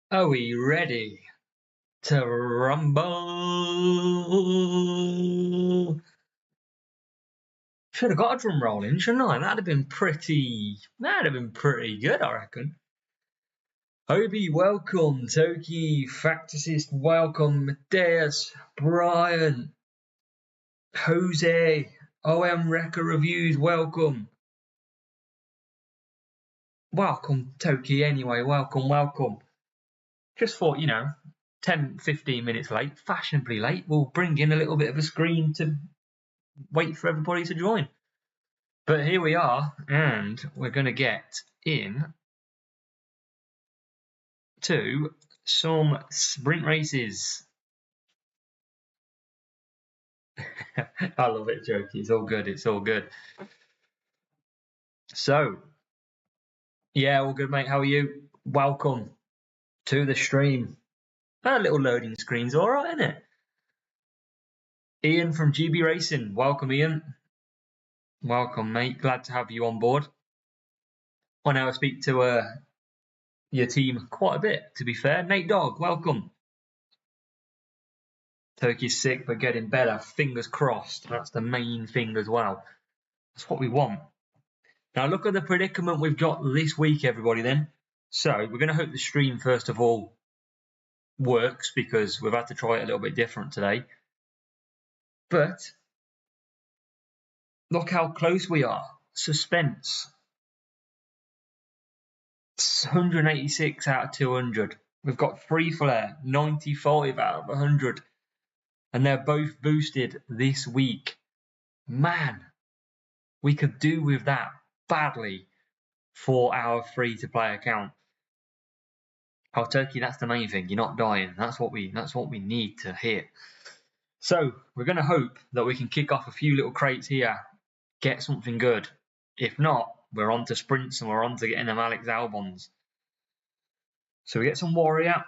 Are we ready to rumble? Should have got a drum roll in, shouldn't I? That'd have been pretty good, I reckon. Obi, welcome. Toki, Facticist, welcome. Mateus, Brian, Jose, OM Wrecker Reviews, welcome. Welcome, Toki, anyway, welcome. Just thought, 10, 15 minutes late, fashionably late, we'll bring in a little bit of a screen to wait for everybody to join. But here we are, and we're going to get in to some sprint races. I love it, Jokey. It's all good. So, yeah, all good, mate. How are you? Welcome to the stream. A little loading screen's all right, isn't it? Ian from GB Racing. Welcome, Ian. Welcome, mate. Glad to have you on board. I know I speak to your team quite a bit, to be fair. Nate Dogg, welcome. Turkey's sick, but getting better. Fingers crossed. That's the main thing as well. That's what we want. Now, look at the predicament we've got this week, everybody, then. So, we're going to hope the stream, first of all, works, because we've had to try it a little bit different today. But, look how close we are. Suspense. 186 out of 200. We've got Free Flare, 95 out of 100. And they're both boosted this week. Man, we could do with that badly for our free-to-play account. Oh, Turkey, that's the main thing. You're not dying. That's what we need to hit. So we're going to hope that we can kick off a few little crates here, get something good. If not, we're on to sprints and we're on to getting them Alex Albons. So we get some Warrior,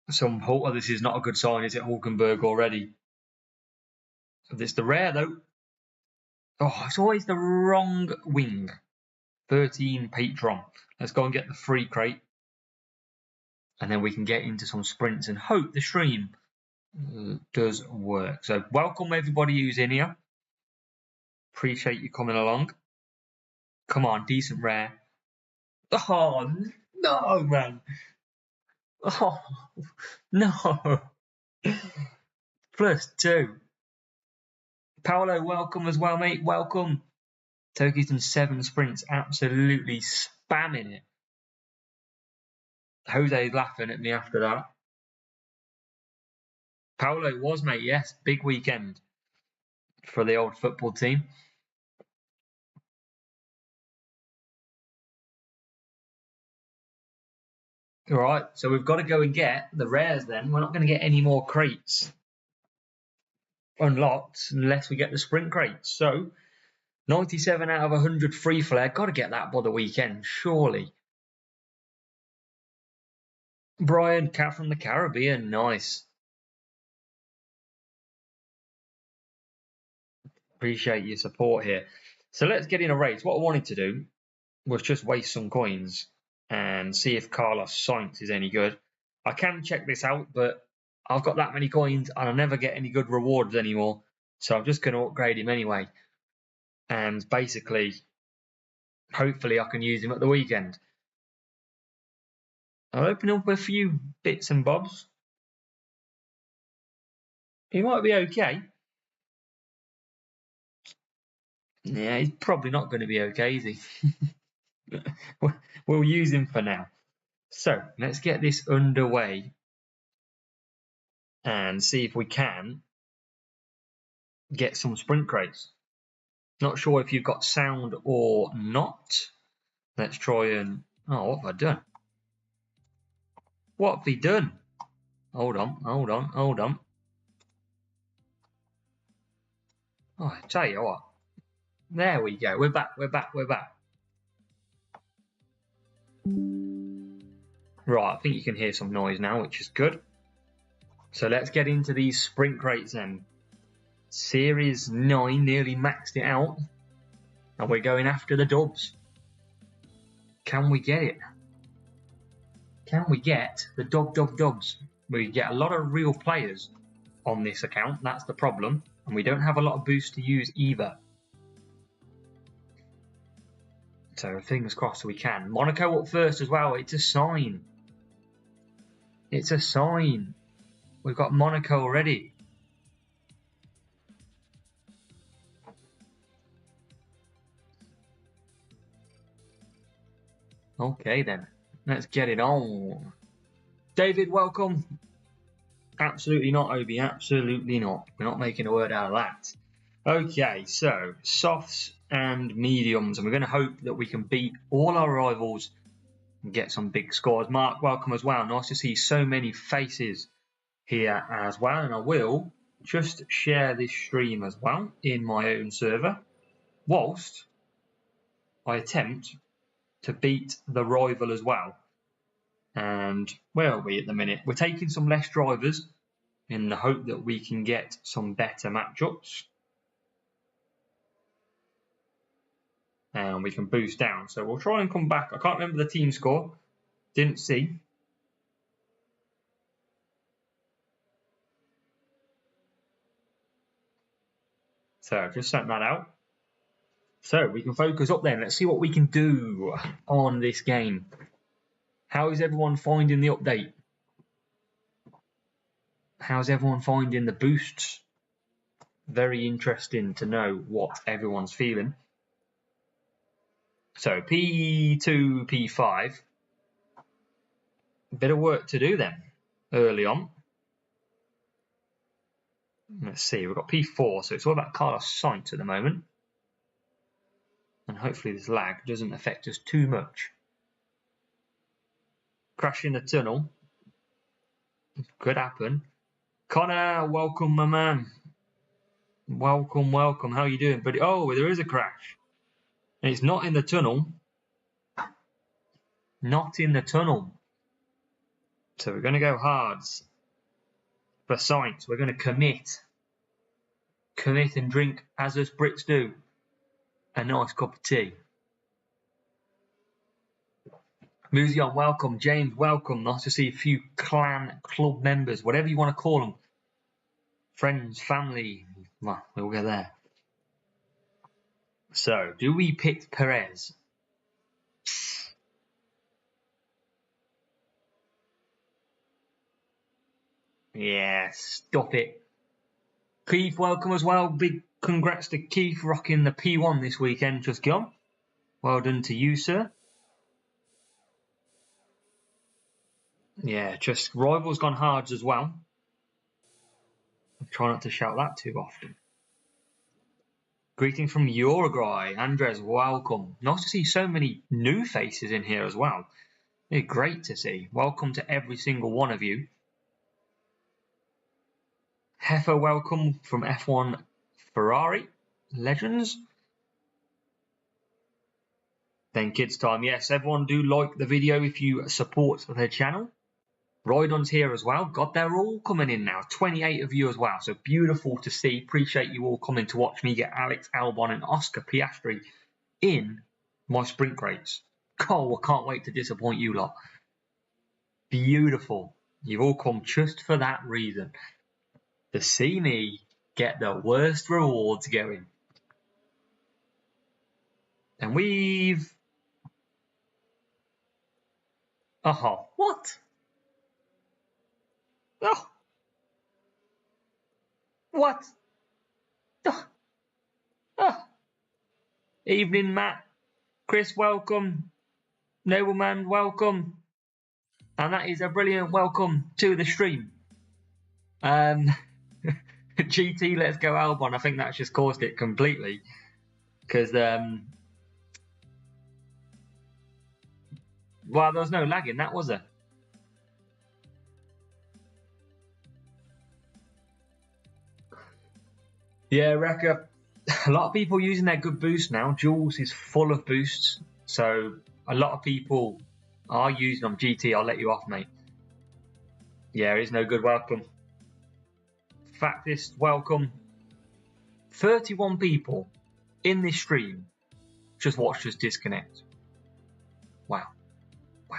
some Hulk. Oh, this is not a good sign, is it? Hulkenberg already. It's the rare though. Oh, it's always the wrong wing. 13 Patron. Let's go and get the free crate. And then we can get into some sprints and hope the stream does work. So welcome everybody who's in here. Appreciate you coming along. Come on, decent rare. Oh, no, man. Oh, no. +2. Paolo, welcome as well, mate. Welcome. Toki's done 7 sprints, absolutely spamming it. Jose's laughing at me after that. Paolo was, mate, yes. Big weekend for the old football team. All right, so we've got to go and get the rares then. We're not going to get any more crates unlocked unless we get the sprint crates. So 97 out of 100 free flare. Got to get that by the weekend, surely. Brian, Cat from the Caribbean, nice. Appreciate your support here. So let's get in a race. What I wanted to do was just waste some coins and see if Carlos Sainz is any good. I can check this out, but I've got that many coins and I'll never get any good rewards anymore. So I'm just going to upgrade him anyway. And basically, hopefully I can use him at the weekend. I'll open up a few bits and bobs. He might be okay. Yeah, he's probably not going to be okay, is he? We'll use him for now. So let's get this underway and see if we can get some sprint crates. Not sure if you've got sound or not. Let's try and... Oh, what have I done? What have we done? Hold on. Oh, I tell you what. There we go. We're back. Right, I think you can hear some noise now, which is good. So let's get into these sprint crates then. Series 9 nearly maxed it out. And we're going after the dubs. Can we get it? can we get the dogs? We get a lot of real players on this account. That's the problem. And we don't have a lot of boosts to use either. So fingers crossed we can. Monaco up first as well. It's a sign. It's a sign. We've got Monaco already. Okay then. Let's get it on. David, welcome. Absolutely not, Obi. Absolutely not. We're not making a word out of that. Okay, so softs and mediums. And we're going to hope that we can beat all our rivals and get some big scores. Mark, welcome as well. Nice to see so many faces here as well. And I will just share this stream as well in my own server whilst I attempt to beat the rival as well. And where are we at the minute? We're taking some less drivers in the hope that we can get some better matchups. And we can boost down. So we'll try and come back. I can't remember the team score. Didn't see. So I've just sent that out. So we can focus up then. Let's see what we can do on this game. How is everyone finding the update? How's everyone finding the boosts? Very interesting to know what everyone's feeling. So P2, P5. A bit of work to do then, early on. Let's see, we've got P4, so it's all about Carlos Sainz at the moment. And hopefully this lag doesn't affect us too much. Crash in the tunnel. Could happen. Connor, welcome, my man. Welcome, welcome. How are you doing, buddy? Oh, there is a crash. And it's not in the tunnel. Not in the tunnel. So we're going to go hards. For Sainz, we're going to commit. Commit and drink, as us Brits do, a nice cup of tea. Museum, welcome. James, welcome. Nice to see a few clan club members, whatever you want to call them. Friends, family. Well, we'll get there. So, do we pick Perez? Yeah, stop it. Keith, welcome as well. Big congrats to Keith rocking the P1 this weekend, just gone. Well done to you, sir. Yeah, just rivals gone hards as well. Try not to shout that too often. Greetings from Uruguay. Andres, welcome. Nice to see so many new faces in here as well. They're great to see. Welcome to every single one of you. Heifer, welcome from F1 Ferrari Legends. Then Kids Time. Yes, everyone do like the video if you support their channel. Rydon's here as well. God, they're all coming in now. 28 of you as well. So beautiful to see. Appreciate you all coming to watch me get Alex Albon and Oscar Piastri in my sprint race. Oh, I can't wait to disappoint you lot. Beautiful. You've all come just for that reason. To see me get the worst rewards going. And we've... Oh, what? Oh. What? Oh. Oh. Evening, Matt. Chris, welcome. Nobleman, welcome. And that is a brilliant welcome to the stream. GT, let's go Albon. I think that's just caused it completely. Because, well, there was no lag in that, was there? Yeah, Rekka. A lot of people using their good boost now. Jules is full of boosts. So, a lot of people are using them. GT, I'll let you off, mate. Yeah, it is no good welcome. Factist, welcome. 31 people in this stream just watched us disconnect. Wow. Wow.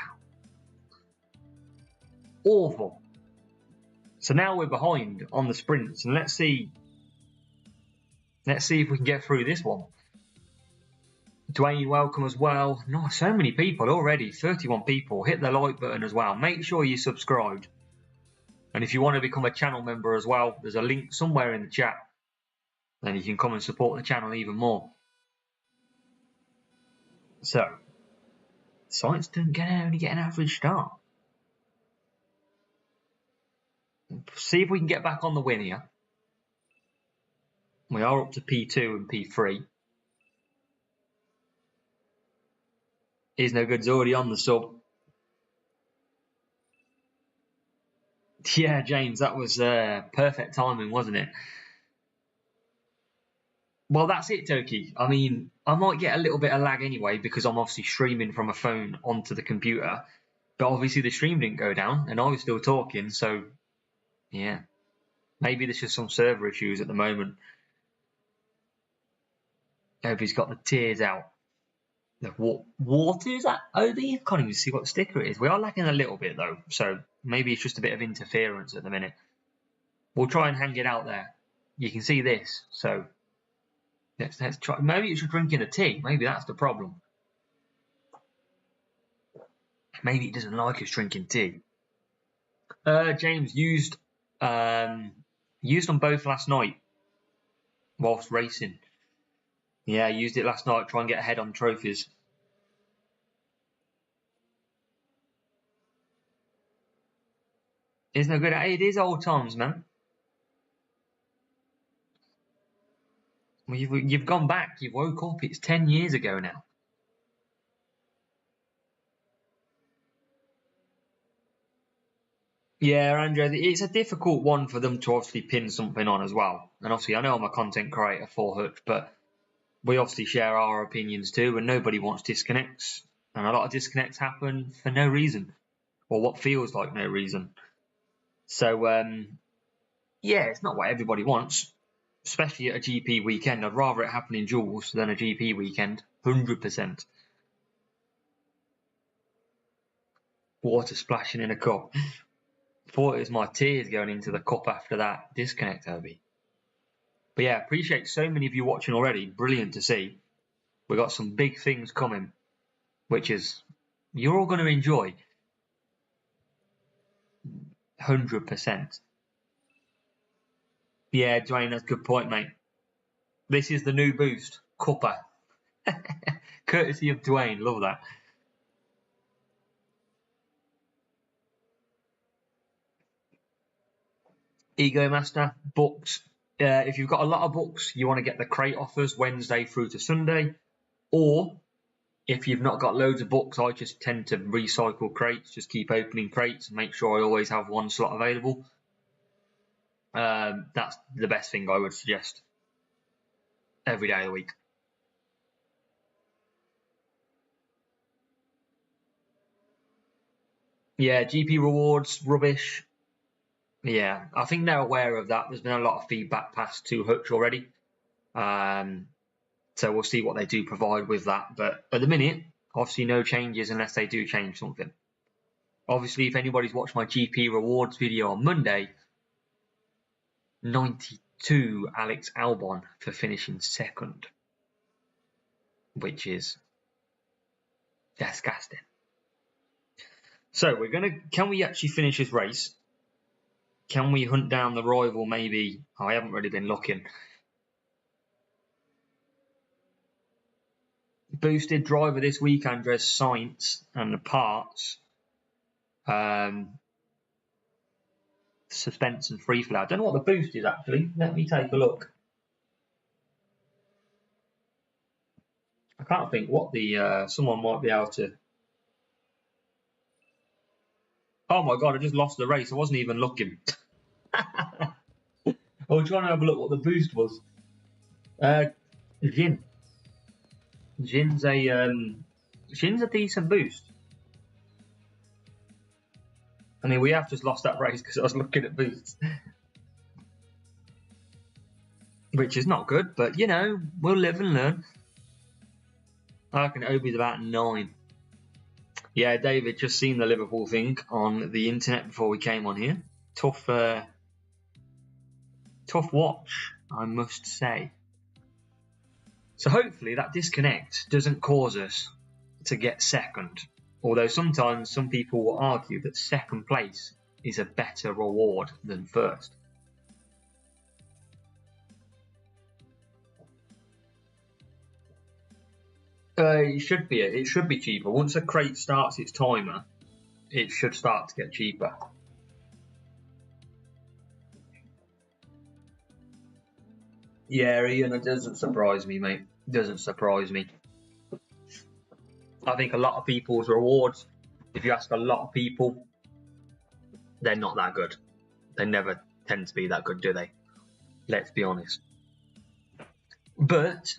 awful. So now we're behind on the sprints, and let's see if we can get through this one. Dwayne, welcome as well. No, so many people already, 31 people. Hit the like button as well. Make sure you subscribed. And if you want to become a channel member as well, there's a link somewhere in the chat. Then you can come and support the channel even more. So, Science didn't only get an average start. See if we can get back on the win here. We are up to P2 and P3. Is no good's already on the sub. Yeah, James, that was perfect timing, wasn't it? Well, that's it, Toki. I mean, I might get a little bit of lag anyway because I'm obviously streaming from a phone onto the computer. But obviously the stream didn't go down and I was still talking, so yeah. Maybe there's just some server issues at the moment. Hope he's got the tears out. What is that, Obi? I can't even see what the sticker is. We are lacking a little bit though, so maybe it's just a bit of interference at the minute. We'll try and hang it out there. You can see this, so let's try. Maybe it's just drinking a tea. Maybe that's the problem. Maybe it doesn't like us drinking tea. James used on both last night whilst racing. Yeah, I used it last night to try and get ahead on trophies. It's no good. It is old times, man. Well, you've gone back. You've woke up. It's 10 years ago now. Yeah, Andrew, it's a difficult one for them to obviously pin something on as well. And obviously, I know I'm a content creator for Hutch, but we obviously share our opinions too, and nobody wants disconnects. And a lot of disconnects happen for no reason, or what feels like no reason. So, yeah, it's not what everybody wants, especially at a GP weekend. I'd rather it happen in duels than a GP weekend, 100%. Water splashing in a cup. Thought it was my tears going into the cup after that disconnect, Obi. But yeah, appreciate so many of you watching already. Brilliant to see. We got some big things coming, which is you're all going to enjoy. 100%. Yeah, Dwayne, that's a good point, mate. This is the new boost, Cuppa. Courtesy of Dwayne, love that. Ego Master, books. If you've got a lot of books, you want to get the crate offers Wednesday through to Sunday. Or if you've not got loads of books, I just tend to recycle crates, just keep opening crates and make sure I always have one slot available. That's the best thing I would suggest every day of the week. Yeah, GP rewards, rubbish. Yeah, I think they're aware of that. There's been a lot of feedback passed to Hutch already. So we'll see what they do provide with that. But at the minute, obviously no changes unless they do change something. Obviously, if anybody's watched my GP rewards video on Monday, 92 Alex Albon for finishing second, which is disgusting. So we're can we actually finish this race? Can we hunt down the rival maybe? Oh, I haven't really been looking. Boosted driver this week, Andres Sainz, and the parts. Suspense and free flow. I don't know what the boost is actually. Let me take a look. I can't think what the someone might be able to. Oh my god! I just lost the race. I wasn't even looking. I was trying to have a look what the boost was. Jin. Jin's a decent boost. I mean, we have just lost that race because I was looking at boosts. Which is not good, but you know, we'll live and learn. I reckon Obi's about 9. Yeah, David, just seen the Liverpool thing on the internet before we came on here. Tough watch, I must say. So hopefully that disconnect doesn't cause us to get second. Although sometimes some people will argue that second place is a better reward than first. It should be. It should be cheaper. Once a crate starts its timer, it should start to get cheaper. Yeah, Ian, it doesn't surprise me, mate. It doesn't surprise me. I think a lot of people's rewards, if you ask a lot of people, they're not that good. They never tend to be that good, do they? Let's be honest. But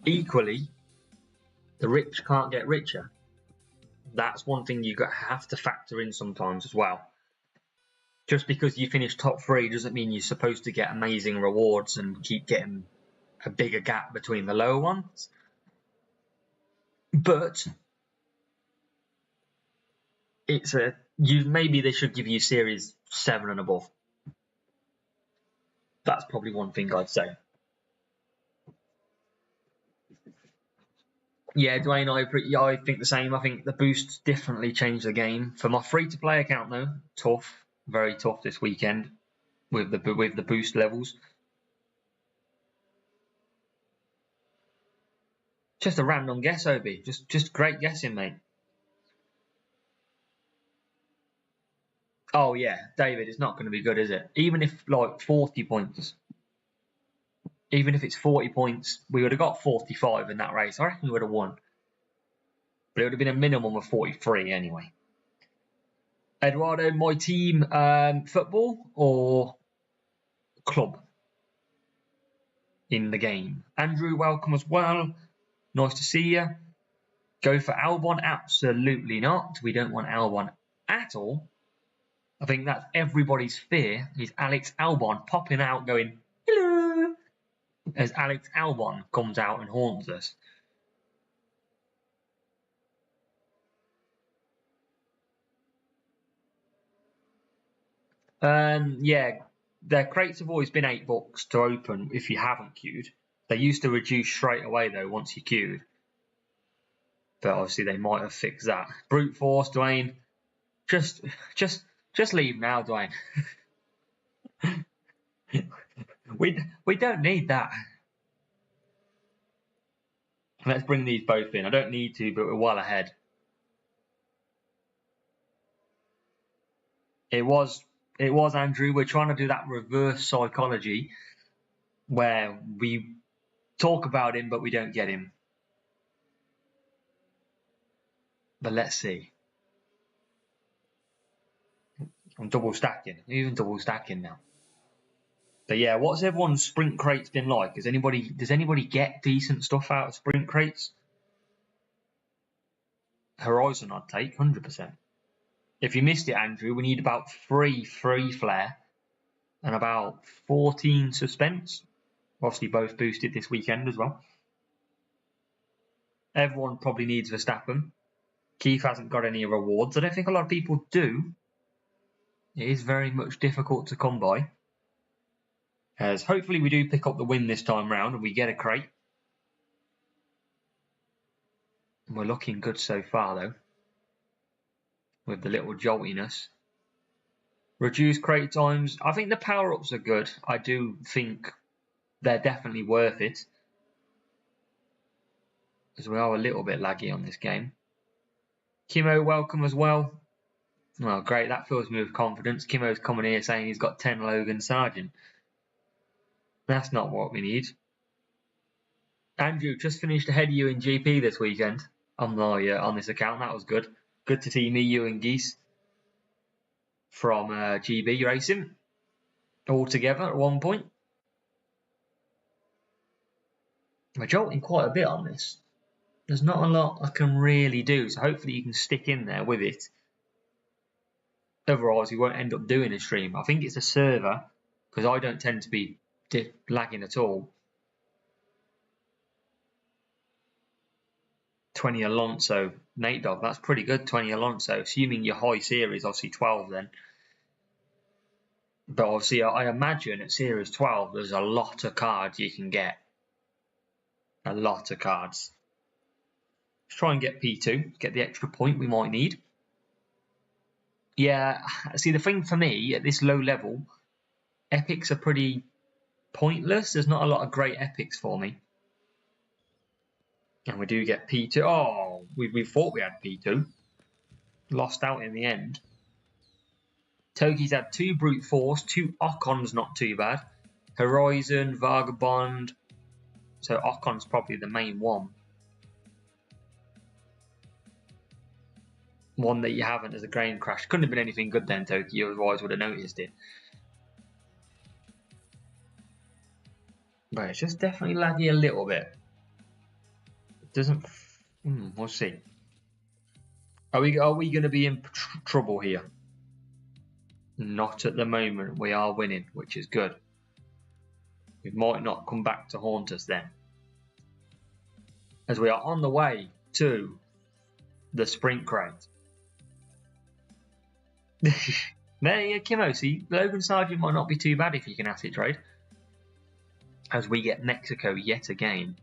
equally, the rich can't get richer. That's one thing you have to factor in sometimes as well. Just because you finish top 3 doesn't mean you're supposed to get amazing rewards and keep getting a bigger gap between the lower ones. But maybe they should give you series 7 and above. That's probably one thing I'd say. Yeah, Dwayne, I think the same. I think the boosts definitely changed the game. For my free-to-play account, though, tough, very tough this weekend with the boost levels. Just a random guess, Obi. Just great guessing, mate. Oh yeah, David, it's not going to be good, is it? Even if like 40 points, even if it's 40 points, we would have got 45 in that race. I reckon we would have won, but it would have been a minimum of 43 anyway. Eduardo, my team, football or club in the game? Andrew, welcome as well. Nice to see you. Go for Albon? Absolutely not. We don't want Albon at all. I think that's everybody's fear, is Alex Albon popping out going, hello, as Alex Albon comes out and haunts us. Yeah, their crates have always been $8 to open if you haven't queued. They used to reduce straight away though once you queued. But obviously they might have fixed that. Brute force, Dwayne. Just leave now, Dwayne. we don't need that. Let's bring these both in. I don't need to, but we're well ahead. It was Andrew. We're trying to do that reverse psychology where we talk about him, but we don't get him. But let's see. I'm double stacking, even double stacking now. But yeah, what's everyone's sprint crates been like? Does anybody get decent stuff out of sprint crates? Horizon, I'd take 100%. If you missed it, Andrew, we need about 3 free flare and about 14 suspense. Obviously, both boosted this weekend as well. Everyone probably needs Verstappen. Keith hasn't got any rewards. I don't think a lot of people do. It is very much difficult to come by. As hopefully we do pick up the win this time round and we get a crate. We're looking good so far though, with the little joltiness. Reduced crate times. I think the power-ups are good. I do think they're definitely worth it. As we are a little bit laggy on this game. Kimo, welcome as well. Well, great. That fills me with confidence. Kimo's coming here saying he's got 10 Logan Sargent. That's not what we need. Andrew, just finished ahead of you in GP this weekend on this account. That was good. Good to see me, you and Geese from GB Racing all together at one point. We're jolting quite a bit on this. There's not a lot I can really do, so hopefully you can stick in there with it. Otherwise, we won't end up doing a stream. I think it's a server, because I don't tend to be lagging at all. 20 Alonso, Nate Dog. That's pretty good, 20 Alonso. Assuming your high series, obviously 12 then. But obviously, I imagine at Series 12, there's a lot of cards you can get. A lot of cards. Let's try and get P2, get the extra point we might need. Yeah, see, the thing for me, at this low level, epics are pretty pointless. There's not a lot of great epics for me. And we do get P2. Oh, we thought we had P2. Lost out in the end. Toki's had 2 Brute Force, 2 Ocon's not too bad. Horizon, Vagabond. So Ocon's probably the main one. One that you haven't as a grain crash. Couldn't have been anything good then, Toki, otherwise would have noticed it. But it's just definitely laggy a little bit. It doesn't... we'll see. Are we going to be in trouble here? Not at the moment. We are winning, which is good. We might not come back to haunt us then. As we are on the way to the sprint crate. There you go, Kimo. See, Logan Sargent might not be too bad if you can asset trade. As we get Mexico yet again.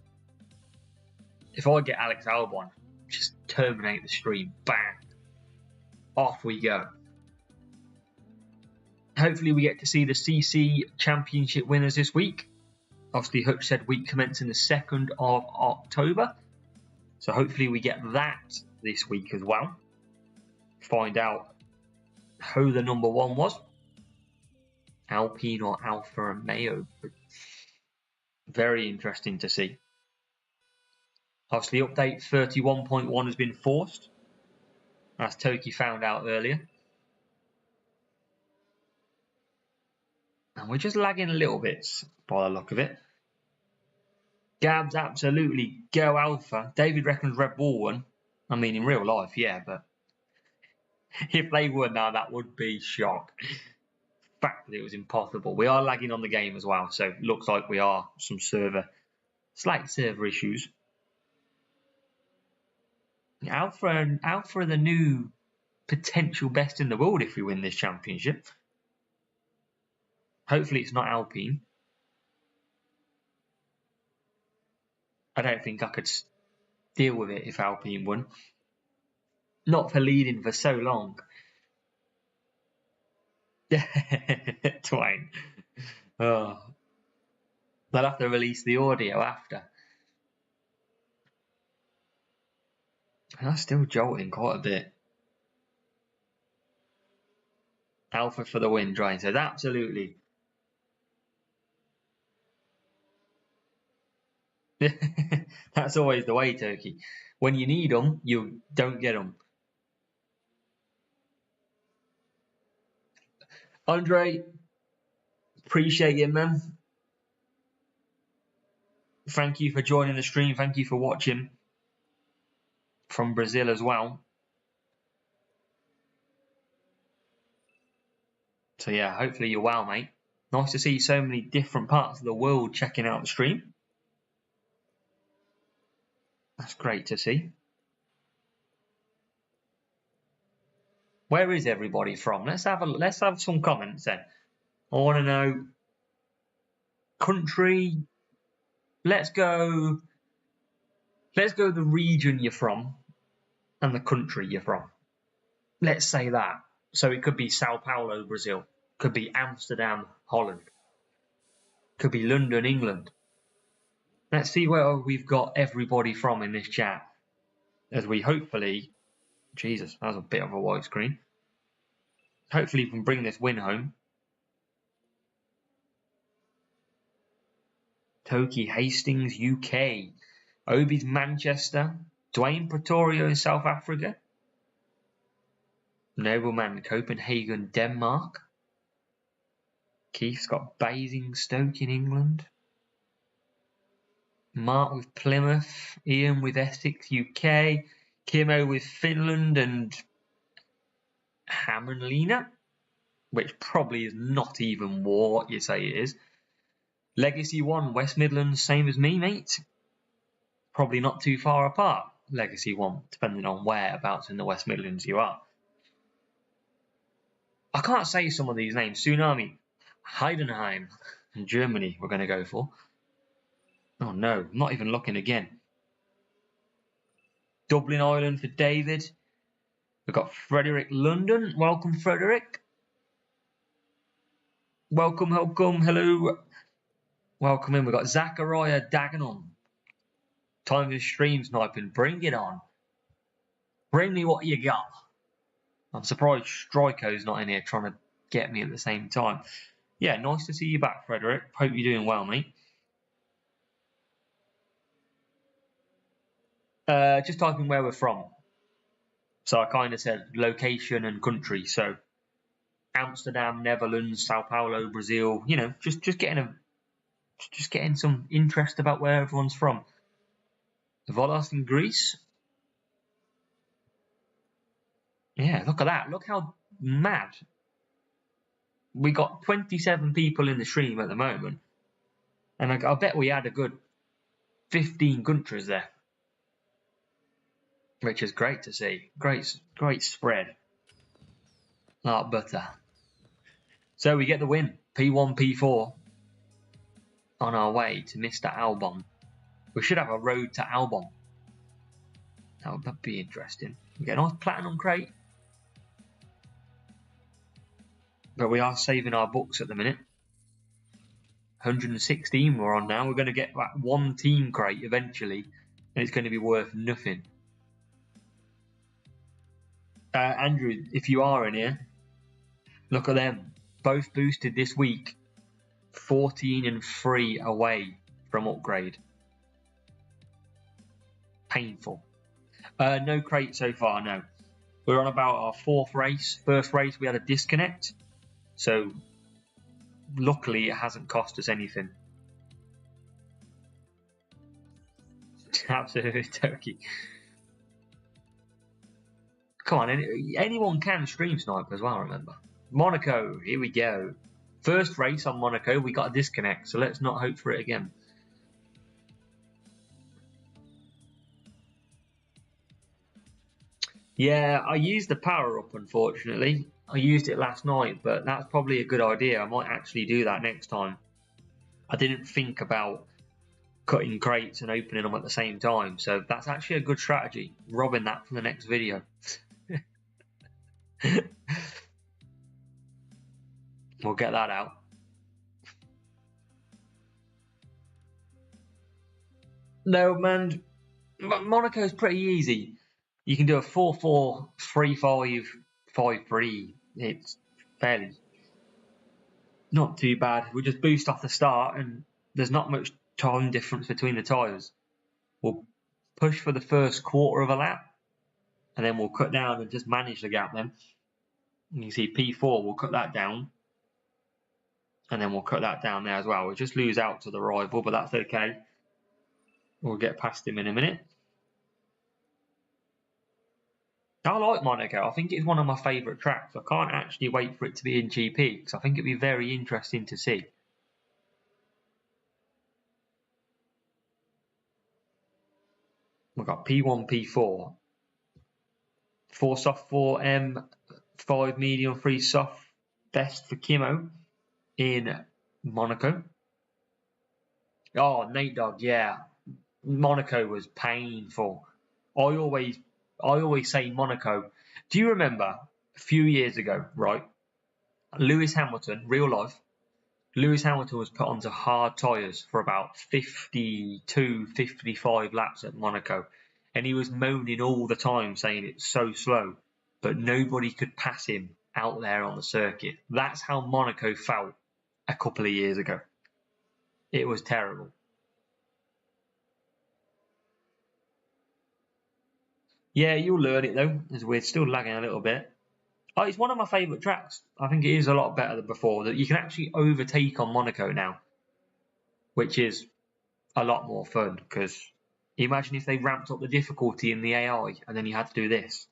If I get Alex Albon, just terminate the stream. Bang. Off we go. Hopefully we get to see the CC Championship winners this week. Obviously, Hutch said week commencing the 2nd of October. So hopefully we get that this week as well. Find out who the number 1 was. Alpine or Alfa Romeo. Very interesting to see. Obviously, update 31.1 has been forced. As Toki found out earlier. And we're just lagging a little bit by the look of it. Gabs absolutely go Alpha. David reckons Red Bull won. I mean, in real life, yeah, but if they won now, that would be shock. The fact that it was impossible. We are lagging on the game as well, so it looks like we are some slight server issues. Alpha are the new potential best in the world if we win this championship. Hopefully it's not Alpine. I don't think I could deal with it if Alpine won. Not for leading for so long. Twain. Oh. They'll have to release the audio after. And that's still jolting quite a bit. Alpha for the win, Drain says absolutely. That's always the way, Turkey. When you need them, you don't get them. Andre, appreciate it, man. Thank you for joining the stream. Thank you for watching from Brazil as well. So yeah, hopefully you're well, mate. Nice to see so many different parts of the world checking out the stream. That's great to see. Where is everybody from? Let's have some comments then. I want to know country. Let's go the region you're from and the country you're from. Let's say that. So it could be Sao Paulo, Brazil. Could be Amsterdam, Holland. Could be London, England. Let's see where we've got everybody from in this chat. As we hopefully... Jesus, that was a bit of a white screen. Hopefully we can bring this win home. Toki Hastings, UK. Obi's Manchester. Dwayne Pretorio in South Africa. Nobleman Copenhagen, Denmark. Keith's got Basingstoke in England. Mark with Plymouth. Ian with Essex, UK. Kimo with Finland and Hammerlina, which probably is not even what you say it is. Legacy 1, West Midlands, same as me, mate. Probably not too far apart. Legacy 1, depending on whereabouts in the West Midlands you are. I can't say some of these names. Tsunami, Heidenheim, in Germany we're going to go for. Oh no, I'm not even looking again. Dublin, Ireland for David. We've got Frederick London. Welcome, Frederick. Welcome, hello. Welcome in. We've got Zachariah Dagenham. Time for stream sniping. Bring it on. Bring me what you got. I'm surprised Stryko's not in here trying to get me at the same time. Yeah, nice to see you back, Frederick. Hope you're doing well, mate. Just typing where we're from. So I kind of said location and country. So Amsterdam, Netherlands, Sao Paulo, Brazil. You know, just getting some interest about where everyone's from. Volos in Greece. Yeah, look at that. Look how mad. We got 27 people in the stream at the moment. And I bet we had a good 15 countries there. Which is great to see. Great spread. Like butter. So we get the win. P1, P4. On our way to Mr. Albon. We should have a road to Albon. That would be interesting. We get a nice platinum crate. But we are saving our books at the minute. 116 we're on now. We're going to get that one team crate eventually. And it's going to be worth nothing. Andrew, if you are in here, look at them. Both boosted this week. 14 and 3 away from upgrade. Painful. No crate so far, no. We're on about our 4th race. First race we had a disconnect. So luckily it hasn't cost us anything. Absolutely turkey. Come on, anyone can stream snipe as well, remember. Monaco, here we go. First race on Monaco, we got a disconnect, so let's not hope for it again. Yeah, I used the power up, unfortunately. I used it last night, but that's probably a good idea. I might actually do that next time. I didn't think about cutting crates and opening them at the same time, so that's actually a good strategy. Robbing that for the next video. We'll get that out. No, man. Monaco's pretty easy. You can do a 4-4, 3-5, 5-3. It's fairly not too bad. We just boost off the start and there's not much time difference between the tyres. We'll push for the first quarter of a lap and then we'll cut down and just manage the gap then. And you see P4, we'll cut that down. And then we'll cut that down there as well. We'll just lose out to the rival, but that's okay. We'll get past him in a minute. I like Monaco. I think it's one of my favourite tracks. I can't actually wait for it to be in GP because I think it'd be very interesting to see. We've got P1, P4. 4 soft, 4 M, 5 medium, 3 soft. Best for Kimo in Monaco. Oh, Nate Dogg, yeah. Monaco was painful. I always say Monaco. Do you remember a few years ago, right? Lewis Hamilton, real life. Lewis Hamilton was put onto hard tyres for about 52, 55 laps at Monaco. And he was moaning all the time saying it's so slow. But nobody could pass him out there on the circuit. That's how Monaco felt a couple of years ago. It was terrible. Yeah, you'll learn it though, as we're still lagging a little bit. Oh, it's one of my favourite tracks. I think it is a lot better than before. That you can actually overtake on Monaco now, which is a lot more fun. Because imagine if they ramped up the difficulty in the AI and then you had to do this.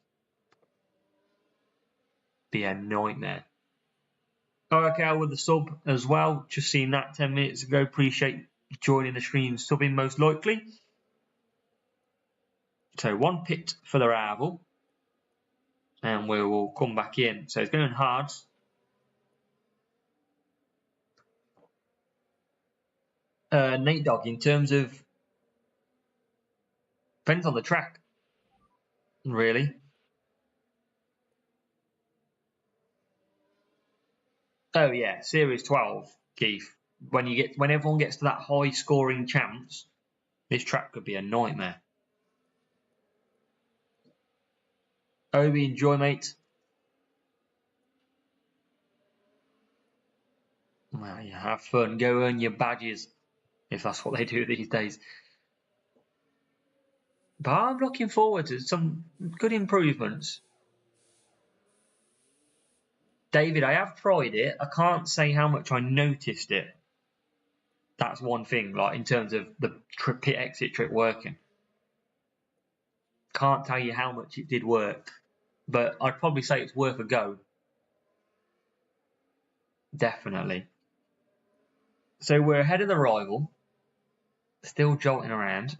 Be a nightmare. Okay, with the sub as well. Just seen that 10 minutes ago. Appreciate joining the stream, subbing most likely. So 1 pit for the rival. And we will come back in. So it's going in hards. Nate Dogg, in terms of... Depends on the track. Really. Oh yeah, Series 12, Keith. When everyone gets to that high scoring chance, this track could be a nightmare. Obi, enjoy, mate. Well, yeah, have fun. Go earn your badges, if that's what they do these days. But I'm looking forward to some good improvements. David, I have tried it. I can't say how much I noticed it. That's one thing, like in terms of the pit exit trick working. Can't tell you how much it did work, but I'd probably say it's worth a go. Definitely. So we're ahead of the rival, still jolting around.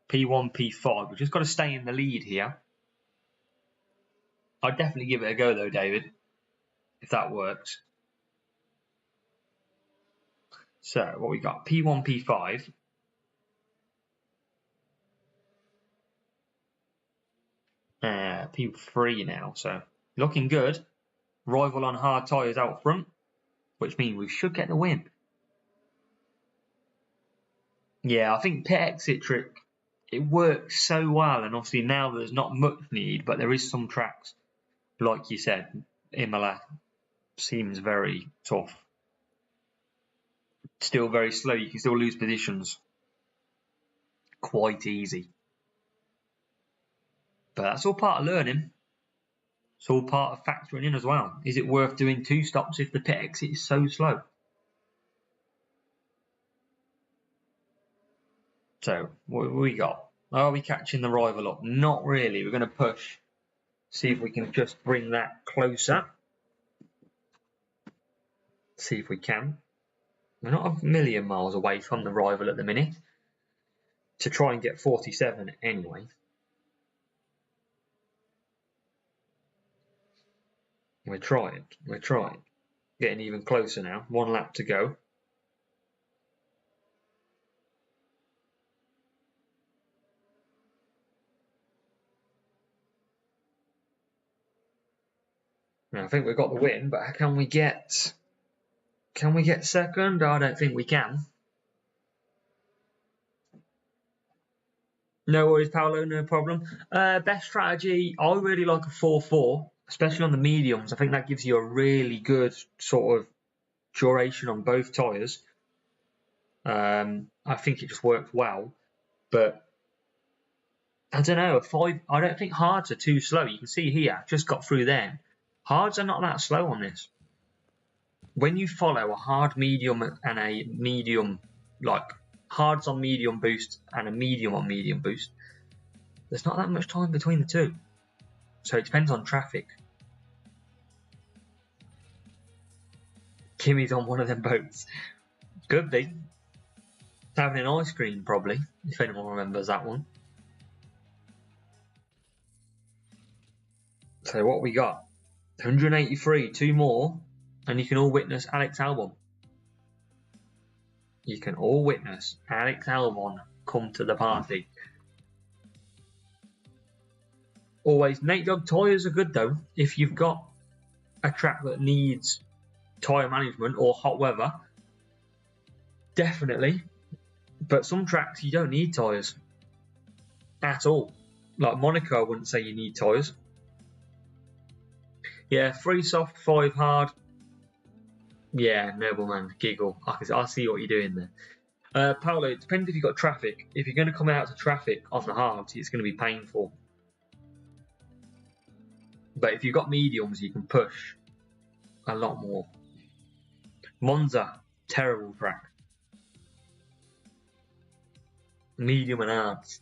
P1, P5. We've just got to stay in the lead here. I'd definitely give it a go though, David, if that works. So what we got? P1, P5. P3 now, so looking good. Rival on hard tyres out front, which means we should get the win. Yeah, I think pit exit trick, it works so well, and obviously now there's not much need, but there is some tracks, like you said, Imola seems very tough. Still very slow, you can still lose positions quite easy. But that's all part of learning. It's all part of factoring in as well. Is it worth doing 2 stops if the pit exit is so slow? So, what have we got? Are we catching the rival up? Not really. We're going to push. See if we can just bring that closer. See if we can. We're not a million miles away from the rival at the minute. To try and get 47 anyway. We're trying. Getting even closer now. 1 lap to go. Now, I think we've got the win, but can we get second? I don't think we can. No worries, Paolo, no problem. Best strategy, I really like a 4-4, especially on the mediums. I think that gives you a really good sort of duration on both tyres. I think it just worked well, but I don't know, a 5, I don't think hards are too slow. You can see here, just got through them. Hards are not that slow on this. When you follow a hard medium and a medium, like hards on medium boost and a medium on medium boost, there's not that much time between the two. So it depends on traffic. Kimmy's on one of them boats. Could be. Having an ice cream, probably, if anyone remembers that one. So what we got? 183, 2 more, and you can all witness Alex Albon. You can all witness Alex Albon come to the party. Always, Nate Dogg tyres are good though. If you've got a track that needs tyre management or hot weather, definitely. But some tracks you don't need tyres at all. Like Monaco, I wouldn't say you need tyres. Yeah, 3 soft, 5 hard. Yeah, nobleman, giggle. I see what you're doing there. Paolo, it depends if you've got traffic. If you're going to come out to traffic on the hards, it's going to be painful. But if you've got mediums, you can push a lot more. Monza, terrible track. Medium and hards.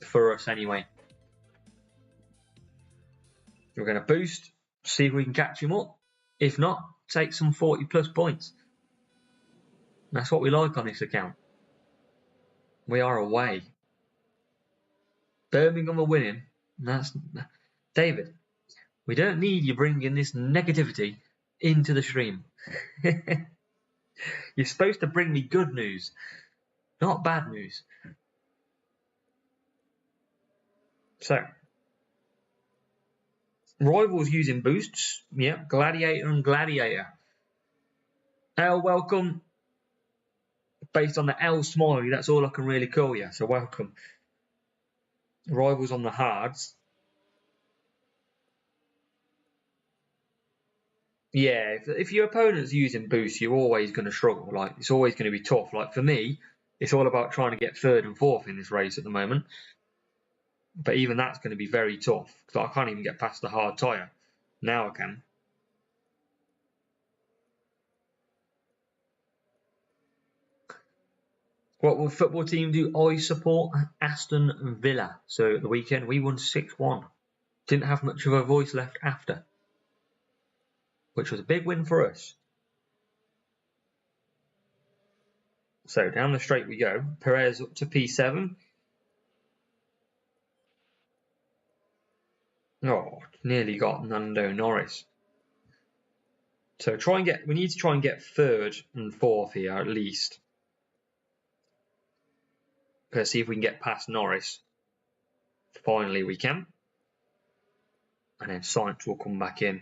For us anyway. We're going to boost, see if we can catch him up. If not, take some 40 plus points. That's what we like on this account. We are away. Birmingham are winning. That's David. We don't need you bringing this negativity into the stream. You're supposed to bring me good news, not bad news. So, rivals using boosts. Yep, Gladiator and Gladiator. L, welcome. Based on the L smiley, that's all I can really call you, so welcome. Rivals on the hards. Yeah, if your opponent's using boosts, you're always going to struggle. Like, it's always going to be tough. Like, for me, it's all about trying to get third and fourth in this race at the moment. But even that's going to be very tough, because I can't even get past the hard tyre. Now I can. What will football team do? I support Aston Villa. So at the weekend, we won 6-1. Didn't have much of a voice left after, which was a big win for us. So down the straight we go. Perez up to P7. Oh, nearly got Lando Norris. So we need to try and get third and fourth here at least. Let's see if we can get past Norris. Finally we can. And then Sainz will come back in.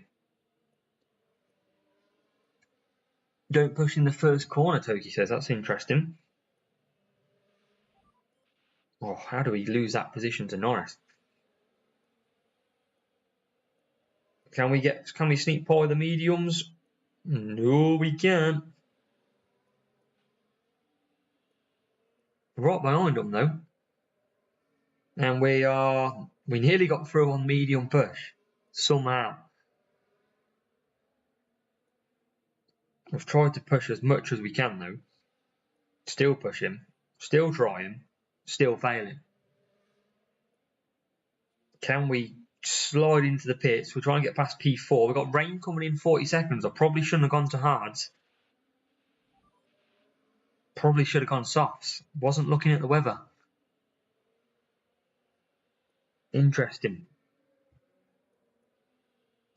Don't push in the first corner, Toki says. That's interesting. Oh, how do we lose that position to Norris? Can we sneak by the mediums? No, we can't. Right behind them though. And we nearly got through on medium push. Somehow. We've tried to push as much as we can though. Still pushing. Still trying. Still failing. Can we slide into the pits? We'll try and get past P4. We've got rain coming in 40 seconds. I probably shouldn't have gone to hards. Probably should have gone softs. Wasn't looking at the weather. Interesting.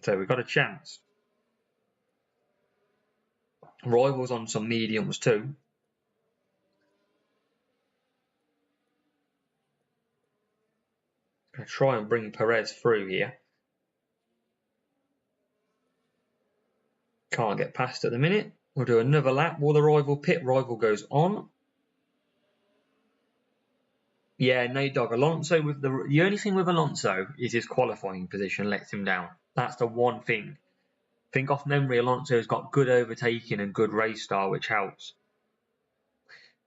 So we've got a chance. Rivals on some mediums too. Gonna try and bring Perez through here. Can't get past at the minute. We'll do another lap. Will the rival pit? Rival goes on. Yeah, no dog. Alonso with the only thing with Alonso is his qualifying position lets him down. That's the one thing. Think off memory, Alonso's got good overtaking and good race style, which helps.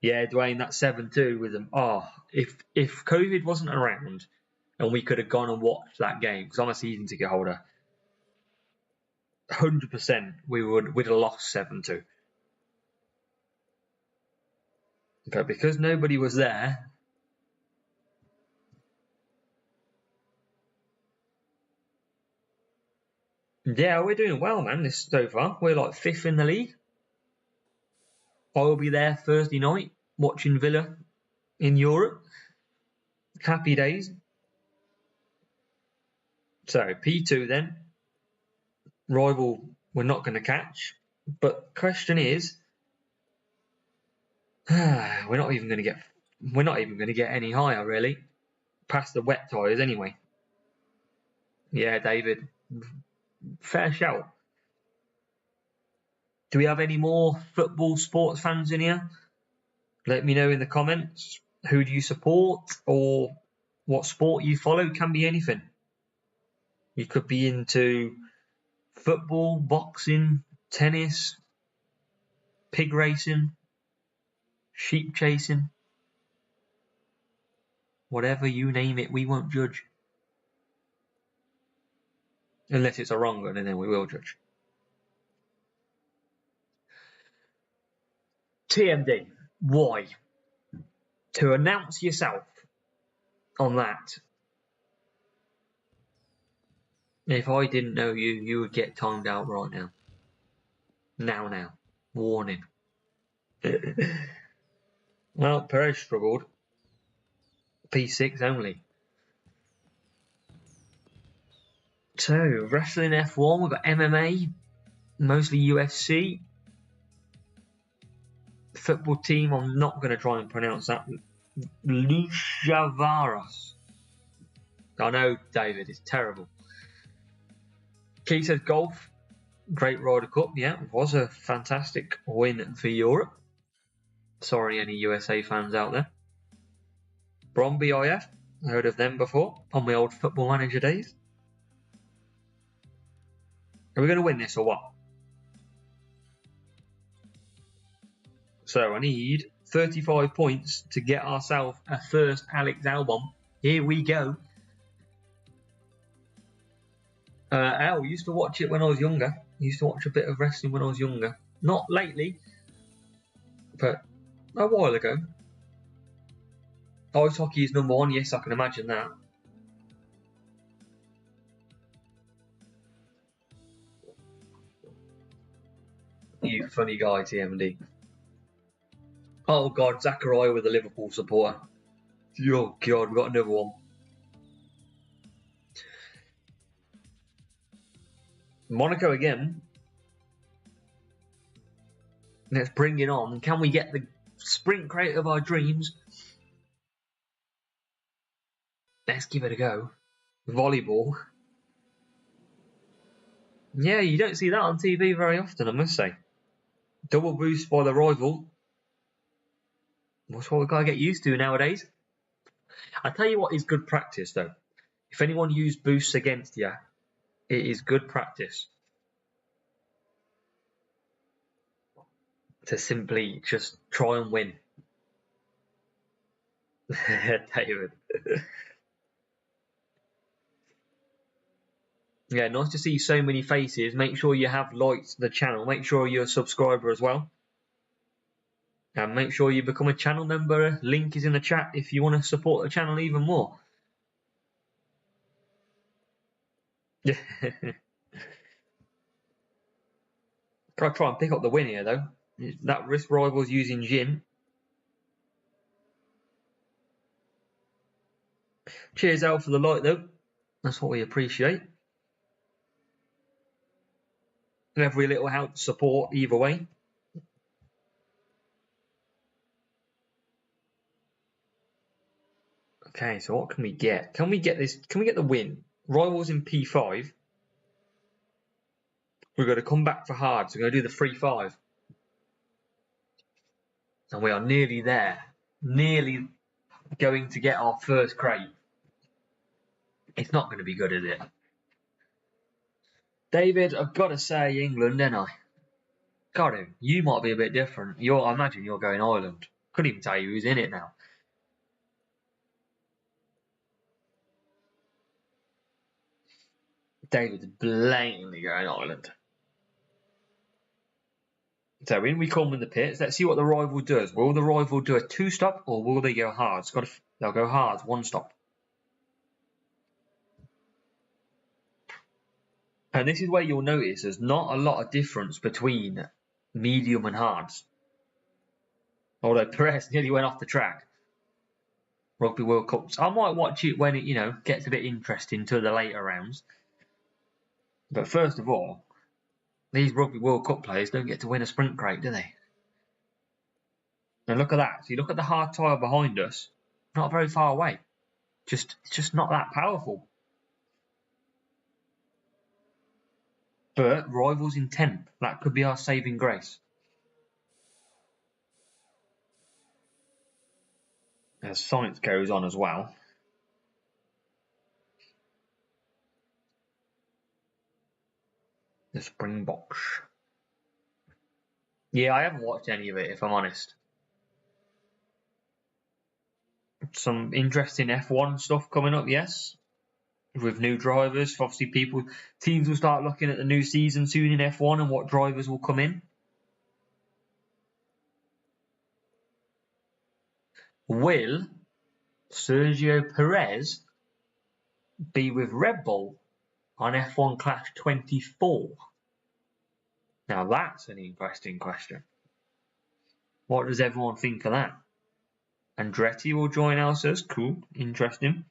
Yeah, Dwayne, that 7-2 with them. Oh, if COVID wasn't around and we could have gone and watched that game, because I'm a season ticket holder, 100% we'd have lost 7-2. But because nobody was there, yeah, we're doing well, man. This so far, we're like 5th in the league. I'll be there Thursday night watching Villa in Europe. Happy days. So P2 then. Rival we're not going to catch. But question is, we're not even going to get any higher really. Past the wet tyres anyway. Yeah, David. Fair shout. Do we have any more football sports fans in here? Let me know in the comments. Who do you support or what sport you follow? Can be anything. You could be into football, boxing, tennis, pig racing, sheep chasing. Whatever you name it, we won't judge. Unless it's a wrong one, and then we will judge. TMD. Why? To announce yourself on that. If I didn't know you, you would get timed out right now. Now. Warning. Well, Perez struggled. P6 only. So, wrestling F1, we've got MMA, mostly UFC. Football team, I'm not going to try and pronounce that. Luchavaras. I know, David, it's terrible. Key says golf. Great Ryder Cup, yeah, was a fantastic win for Europe. Sorry, any USA fans out there. Bromby IF, heard of them before on my old Football Manager days. Are we going to win this or what? So I need 35 points to get ourselves a first Alex album. Here we go. I used to watch it when I was younger. I used to watch a bit of wrestling when I was younger. Not lately, but a while ago. Ice hockey is number 1. Yes, I can imagine that. You funny guy, TMD. Oh God, Zachariah with a Liverpool supporter. Oh God, we got another one. Monaco again. Let's bring it on. Can we get the sprint crate of our dreams? Let's give it a go. Volleyball. Yeah, you don't see that on TV very often, I must say. Double boost by the rival. That's what we've got to get used to nowadays. I tell you what is good practice, though. If anyone used boosts against you, it is good practice to simply just try and win. David. Yeah, nice to see so many faces. Make sure you have liked the channel. Make sure you're a subscriber as well. And make sure you become a channel member. Link is in the chat if you want to support the channel even more. Gotta try and pick up the win here, though. That risk rival's using Jin. Cheers out for the like, though. That's what we appreciate. Every little help support either way. Okay, so what can we get? Can we get this? Can we get the win? Rivals in P5. We're going to come back for hard, so we're going to do the 3-5. And we are nearly there. Nearly going to get our first crate. It's not going to be good, is it? David, I've got to say England, ain't I? Got him. You might be a bit different. I imagine you're going Ireland. Couldn't even tell you who's in it now. David's blatantly going Ireland. So in we come in the pits. Let's see what the rival does. Will the rival do a 2-stop or will they go hard? They'll go hard, 1-stop. And this is where you'll notice there's not a lot of difference between medium and hards. Although Perez nearly went off the track. Rugby World Cups. I might watch it when it, gets a bit interesting to the later rounds. But first of all, these Rugby World Cup players don't get to win a sprint crate, do they? And look at that. So you look at the hard tyre behind us, not very far away. It's just not that powerful. But rivals in 10th. That could be our saving grace. As science goes on as well. The Springboks. Yeah, I haven't watched any of it, if I'm honest. Some interesting F1 stuff coming up, yes. With new drivers. Obviously, teams will start looking at the new season soon in F1 and what drivers will come in. Will Sergio Perez be with Red Bull on F1 Clash 24? Now that's an interesting question. What does everyone think of that? Andretti will join us. Cool, interesting.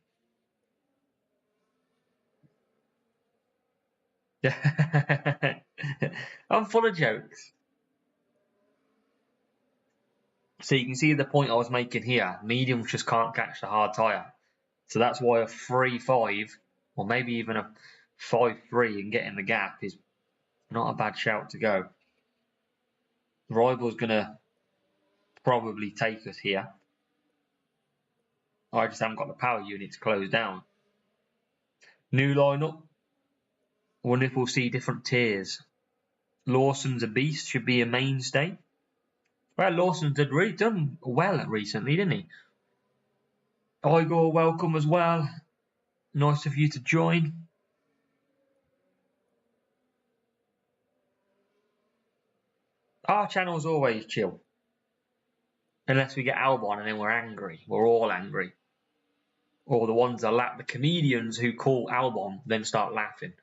I'm full of jokes. So you can see the point I was making here. Mediums just can't catch the hard tyre. So that's why a 3-5, or maybe even a 5-3 and getting the gap is not a bad shout to go. Rival's going to probably take us here. I just haven't got the power units closed down. New lineup. Wonder if we'll see different tiers. Lawson's a beast, should be a mainstay. Well, Lawson's really done well recently, didn't he? Igor, welcome as well. Nice of you to join. Our channel's always chill. Unless we get Albon and then we're angry. We're all angry. Or the ones that laugh, the comedians who call Albon then start laughing.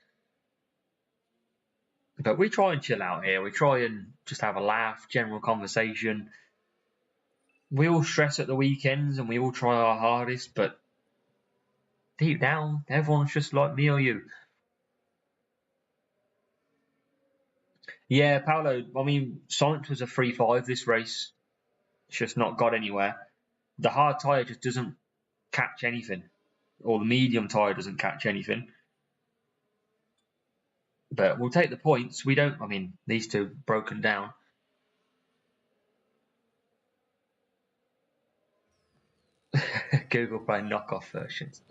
But we try and chill out here. We try and just have a laugh, general conversation. We all stress at the weekends and we all try our hardest, but deep down, everyone's just like me or you. Yeah, Paolo, I mean, Sainz was a 3-5 this race. It's just not got anywhere. The hard tyre just doesn't catch anything. Or the medium tyre doesn't catch anything. But we'll take the points. We don't, I mean, these two broken down. Google Play knockoff versions.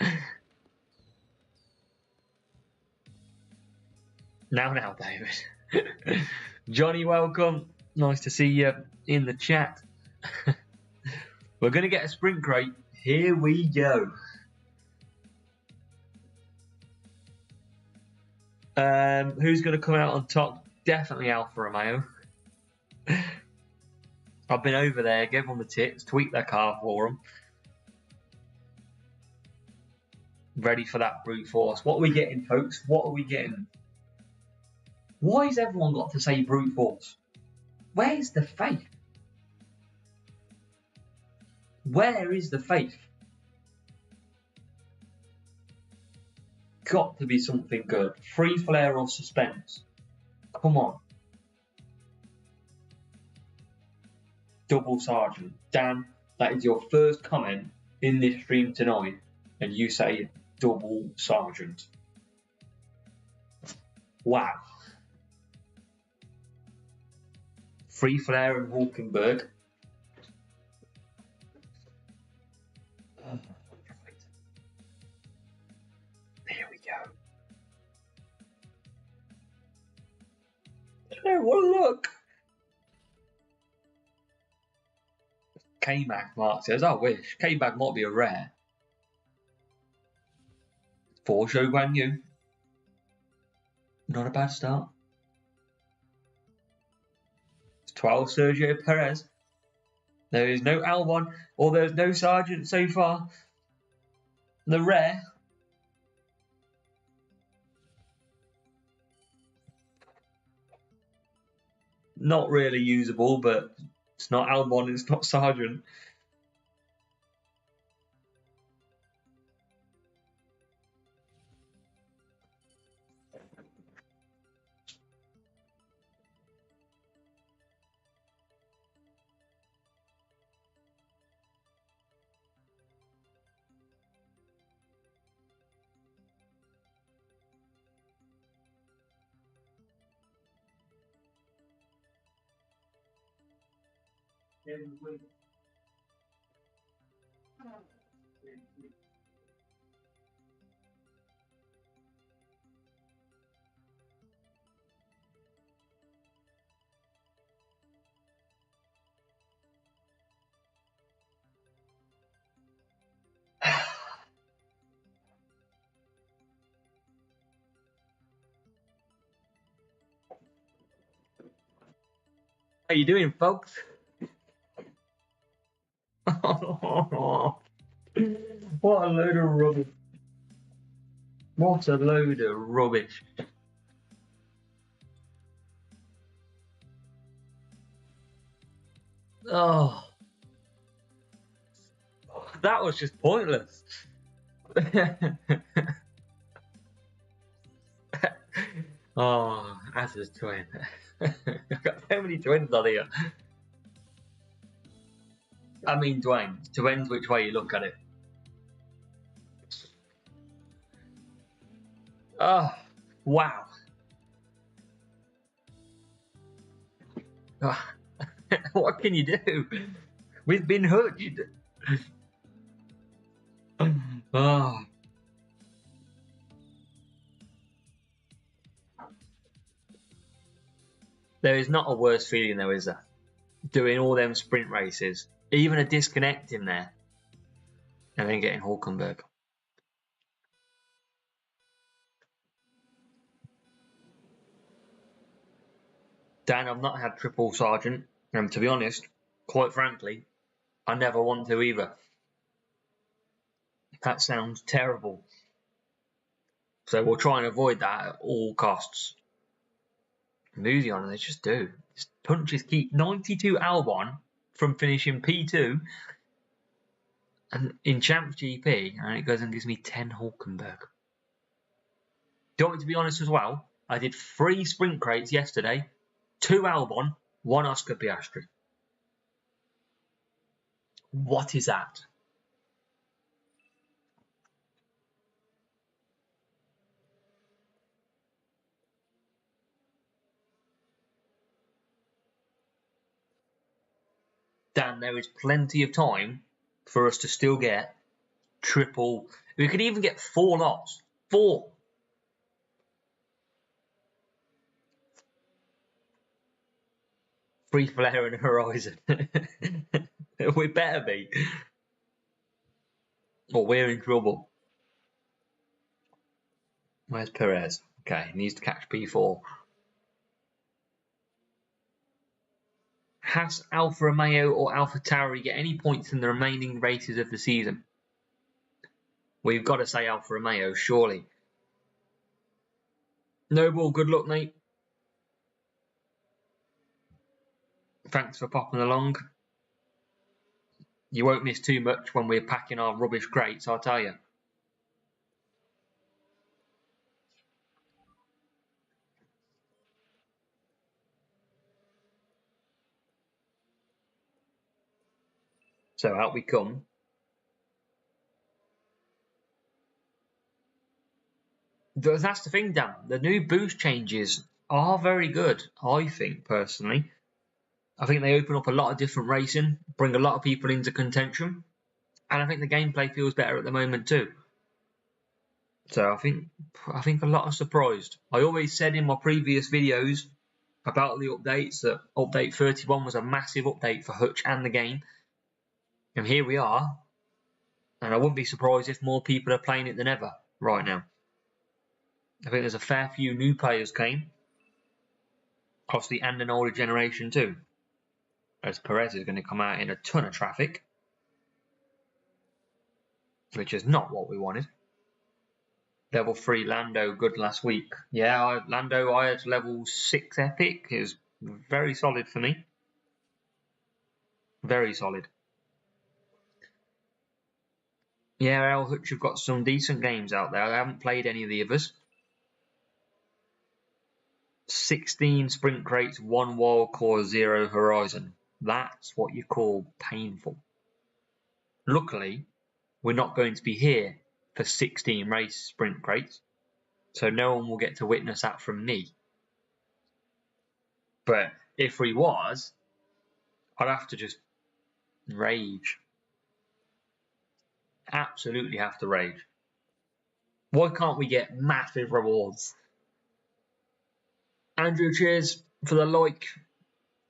Now, David. Johnny, welcome. Nice to see you in the chat. We're going to get a sprint crate. Here we go. Who's going to come out on top? Definitely Alfa Romeo. I've been over there, gave them the tips, tweaked their car for them. Ready for that brute force. What are we getting, folks? What are we getting? Why has everyone got to say brute force? Where's the faith? Where is the faith? Got to be something good. Free flare or suspense. Come on. Double sergeant. Dan, that is your first comment in this stream tonight, and you say double sergeant. Wow. Free flare and Hulkenberg. Here we go. Oh, what a look. K-Mag, Mark says, I wish. K-Mag might be a rare. For Zhou Guan Yu. Not a bad start. 12 Sergio Perez. There is no Albon, or there's no Sargent so far. The rare. Not really usable, but it's not Albon, it's not Sargent. How you doing, folks? What a load of rubbish. What a load of rubbish. Oh. That was just pointless. Oh, as a twin. I've got so many twins on here. I mean, Dwayne. Depends which way you look at it. Oh, wow. Oh, what can you do? We've been hooked. Oh. There is not a worse feeling though, is there? Doing all them sprint races, even a disconnect in there, and then getting Hulkenberg. Dan, I've not had triple sergeant, and to be honest, quite frankly, I never want to either. That sounds terrible. So we'll try and avoid that at all costs. Musion, they just do. His punches keep 92 Albon from finishing P2 and in Champs GP, and it goes and gives me 10 Hulkenberg. Do you want me to be honest as well? I did 3 sprint crates yesterday, 2 Albon, 1 Oscar Piastri. What is that? Dan, there is plenty of time for us to still get triple. We could even get 4 lots. 4. Free flare and horizon. We better be. Or we're in trouble. Where's Perez? Okay, he needs to catch P4. Has Alfa Romeo or Alpha Tauri get any points in the remaining races of the season? We've got to say Alfa Romeo, surely. Noble, good luck, mate. Thanks for popping along. You won't miss too much when we're packing our rubbish crates, I'll tell you. So out we come. That's the thing, Dan. The new boost changes are very good, I think, personally. I think they open up a lot of different racing, bring a lot of people into contention, and I think the gameplay feels better at the moment too. So I think a lot are surprised. I always said in my previous videos about the updates that update 31 was a massive update for Hutch and the game. And here we are. And I wouldn't be surprised if more people are playing it than ever right now. I think there's a fair few new players came. Possibly and an older generation too. As Perez is going to come out in a ton of traffic. Which is not what we wanted. Level 3 Lando, good last week. Yeah, Lando, I had level 6 Epic. It was very solid for me. Very solid. Yeah, El Hutch have got some decent games out there. I haven't played any of the others. 16 sprint crates, 1 wild core, 0 horizon. That's what you call painful. Luckily, we're not going to be here for 16 race sprint crates, so no one will get to witness that from me. But if we was, I'd have to just rage. Absolutely have to rage. Why can't we get massive rewards? Andrew, cheers for the like.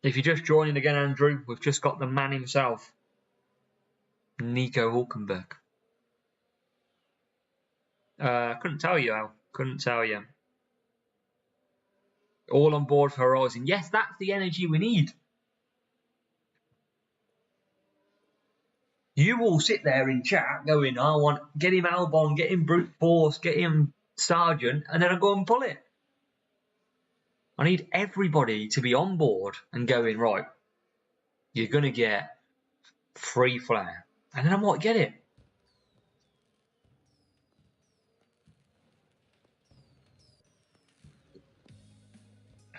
If you're just joining again, Andrew, we've just got the man himself, Nico Hulkenberg. Couldn't tell you, Al. Couldn't tell you. All on board for Horizon. Yes, that's the energy we need. You all sit there in chat going, I want get him Albon, get him Brute Force, get him Sergeant, and then I go and pull it. I need everybody to be on board and going, right, you're going to get free flare. And then I might get it.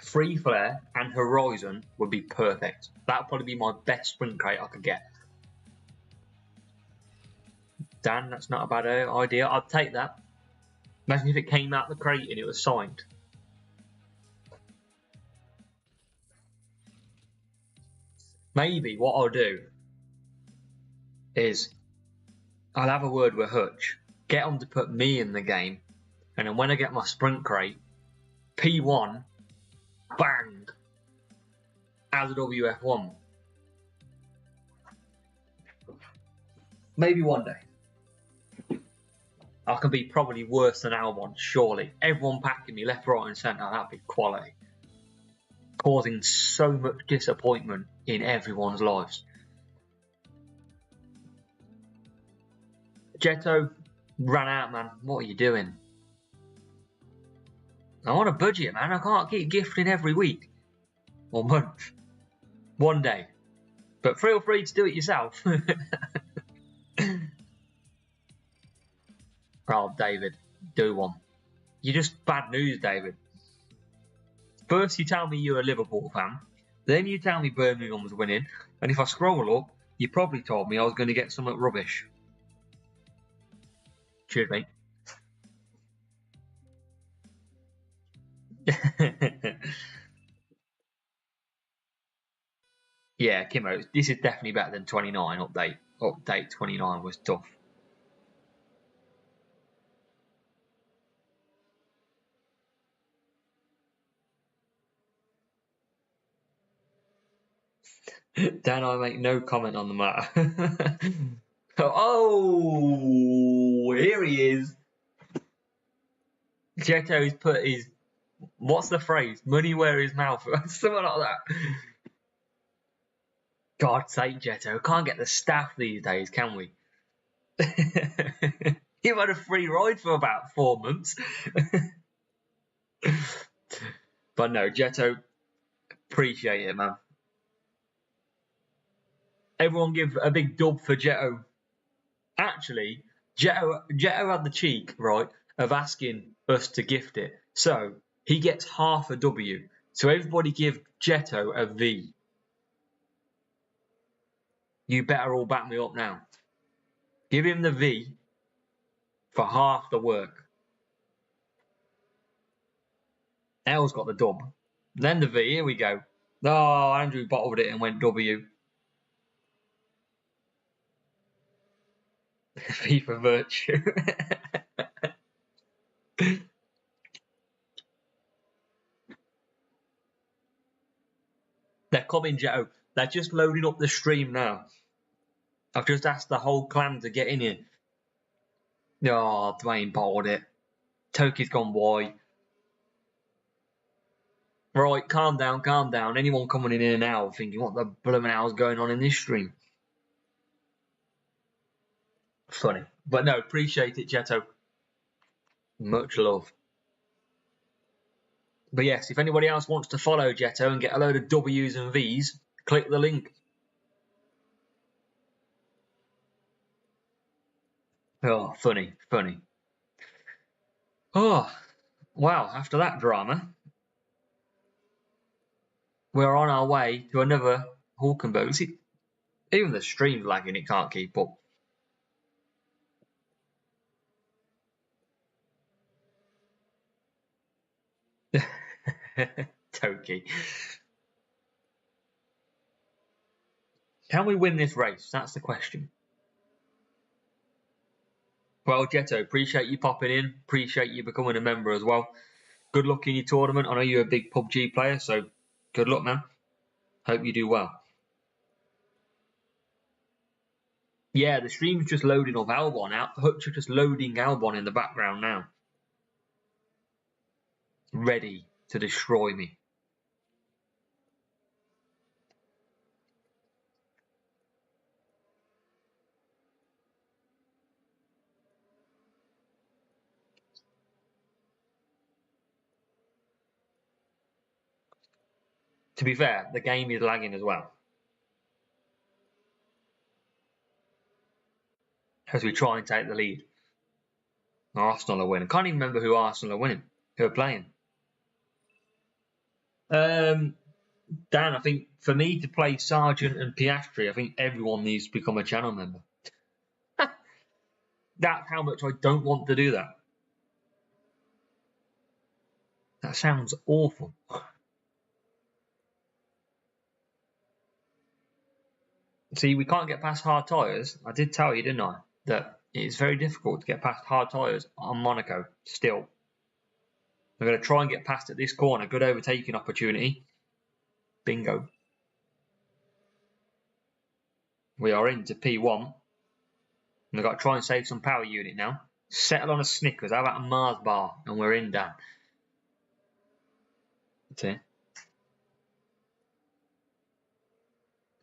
Free Flare and Horizon would be perfect. That would probably be my best sprint crate I could get. Dan, that's not a bad idea. I'd take that. Imagine if it came out the crate and it was signed. Maybe what I'll do is I'll have a word with Hutch, get him to put me in the game, and then when I get my sprint crate, P1, bang, as a WF1. Maybe one day. I can be probably worse than Albon, surely. Everyone packing me left, right, and centre, that'd be quality. Causing so much disappointment in everyone's lives. Jetto ran out, man. What are you doing? I want a budget, man. I can't keep gifting every week or month. One day. But feel free to do it yourself. Oh, David, do one. You're just bad news, David. First you tell me you're a Liverpool fan, then you tell me Birmingham's winning, and if I scroll up, you probably told me I was going to get something rubbish. Cheers, mate. Yeah, Kimo, this is definitely better than 29 update. Update 29 was tough. Dan, I make no comment on the matter. Oh, here he is. Jetto's put his, what's the phrase? Money where his mouth. Something like that. God's sake, Jetto. Can't get the staff these days, can we? You've had a free ride for about 4 months. But no, Jetto, appreciate it, man. Everyone give a big dub for Jetto. Actually, Jetto had the cheek, right, of asking us to gift it. So he gets half a W. So everybody give Jetto a V. You better all back me up now. Give him the V for half the work. L's got the dub. Then the V, here we go. Oh, Andrew bottled it and went W. V for virtue. They're coming, Joe. They're just loading up the stream now. I've just asked the whole clan to get in here. Oh, Dwayne bottled it. Toki's gone wide. Right, calm down, calm down. Anyone coming in here now thinking, what the blooming hell's going on in this stream? Funny. But no, appreciate it, Jetto. Much love. But yes, if anybody else wants to follow Jetto and get a load of W's and V's, click the link. Oh, funny, funny. Oh, wow, after that drama, we're on our way to another Hulkenberg. See, even the stream's lagging, it can't keep up. Toki. Can we win this race? That's the question. Well, Jetto, appreciate you popping in. Appreciate you becoming a member as well. Good luck in your tournament. I know you're a big PUBG player, so good luck, man. Hope you do well. Yeah, the stream's just loading up Albon out. Hutch are just loading Albon in the background now. Ready to destroy me. To be fair, the game is lagging as well. As we try and take the lead. Arsenal are winning. Can't even remember who Arsenal are winning. Who are playing. Dan, I think for me to play Sergeant and Piastri, I think everyone needs to become a channel member. That's how much I don't want to do that. That sounds awful. See, we can't get past hard tyres. I did tell you, didn't I, that it's very difficult to get past hard tyres on Monaco still. We're going to try and get past at this corner. Good overtaking opportunity. Bingo. We are into P1. We've got to try and save some power unit now. Settle on a Snickers. How about a Mars bar? And we're in, Dan. That's it.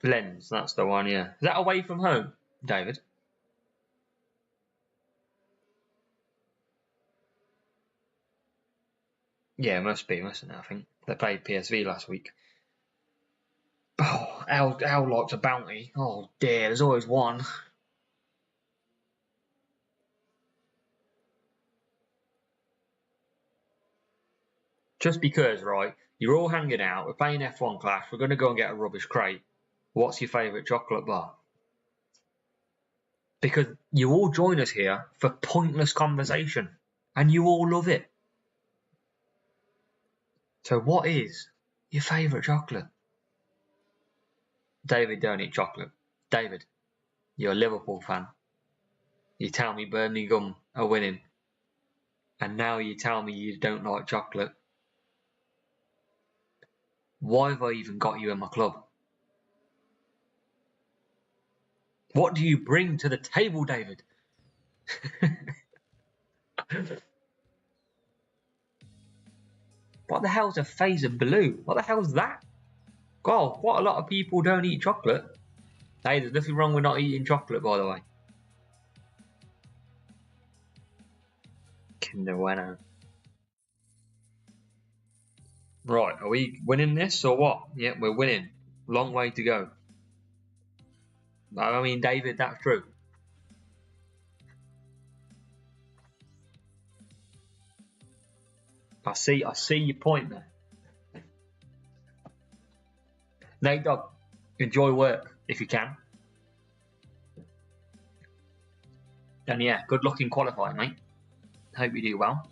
Lens, that's the one, yeah. Is that away from home, David? Yeah, must be, mustn't it, I think. They played PSV last week. Oh, Al likes a bounty. Oh dear, there's always one. Just because, right, you're all hanging out, we're playing F1 Clash, we're going to go and get a rubbish crate. What's your favourite chocolate bar? Because you all join us here for pointless conversation, and you all love it. So what is your favourite chocolate? David don't eat chocolate. David, you're a Liverpool fan. You tell me Birmingham are winning, and now you tell me you don't like chocolate. Why have I even got you in my club? What do you bring to the table, David? What the hell's a phase of blue? What the hell's that? God, what a lot of people don't eat chocolate. Hey, there's nothing wrong with not eating chocolate, by the way. Kinder Bueno. Right, are we winning this or what? Yeah, we're winning. Long way to go. I mean, David, that's true. I see your point there. Nate Dog, enjoy work if you can. And yeah, good luck in qualifying, mate. Hope you do well.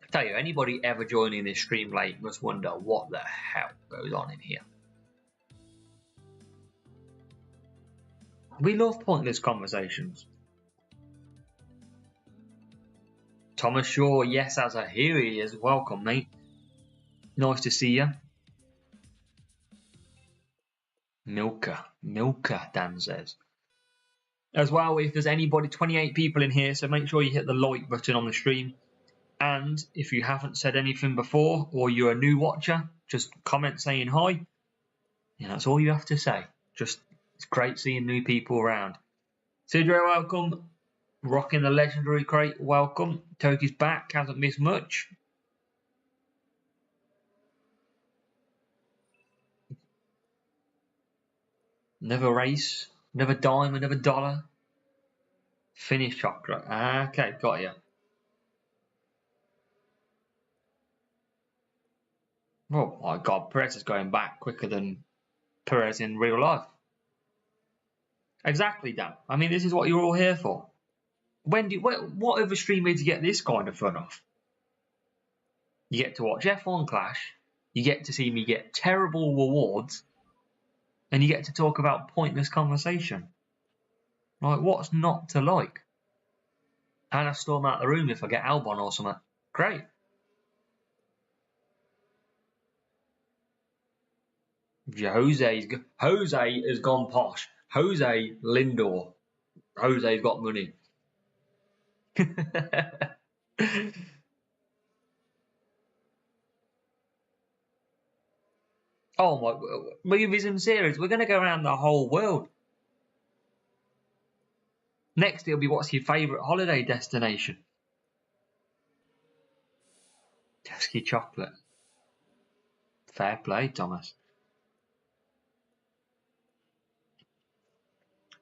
I tell you, anybody ever joining this stream late must wonder what the hell goes on in here. We love pointless conversations. Thomas Shaw, yes, as I hear he is. Welcome, mate. Nice to see you. Milka, Dan says. As well, if there's anybody, 28 people in here, so make sure you hit the like button on the stream. And if you haven't said anything before, or you're a new watcher, just comment saying hi. Yeah, that's all you have to say. Just, it's great seeing new people around. Sidro, welcome. Rocking the legendary crate, welcome. Toki's back, hasn't missed much. Never race, never dime, never dollar. Finish chocolate. Okay, got you. Oh my God, Perez is going back quicker than Perez in real life. Exactly, Dan. I mean, this is what you're all here for. What other stream do you get this kind of fun off? You get to watch F1 Clash, you get to see me get terrible rewards, and you get to talk about pointless conversation. Like, what's not to like? And I storm out the room if I get Albon or something. Great. Jose has gone posh. Jose Lindor. Jose's got money. Oh my, movies and series. We're going to go around the whole world. Next, it'll be what's your favourite holiday destination? Tesky chocolate. Fair play, Thomas.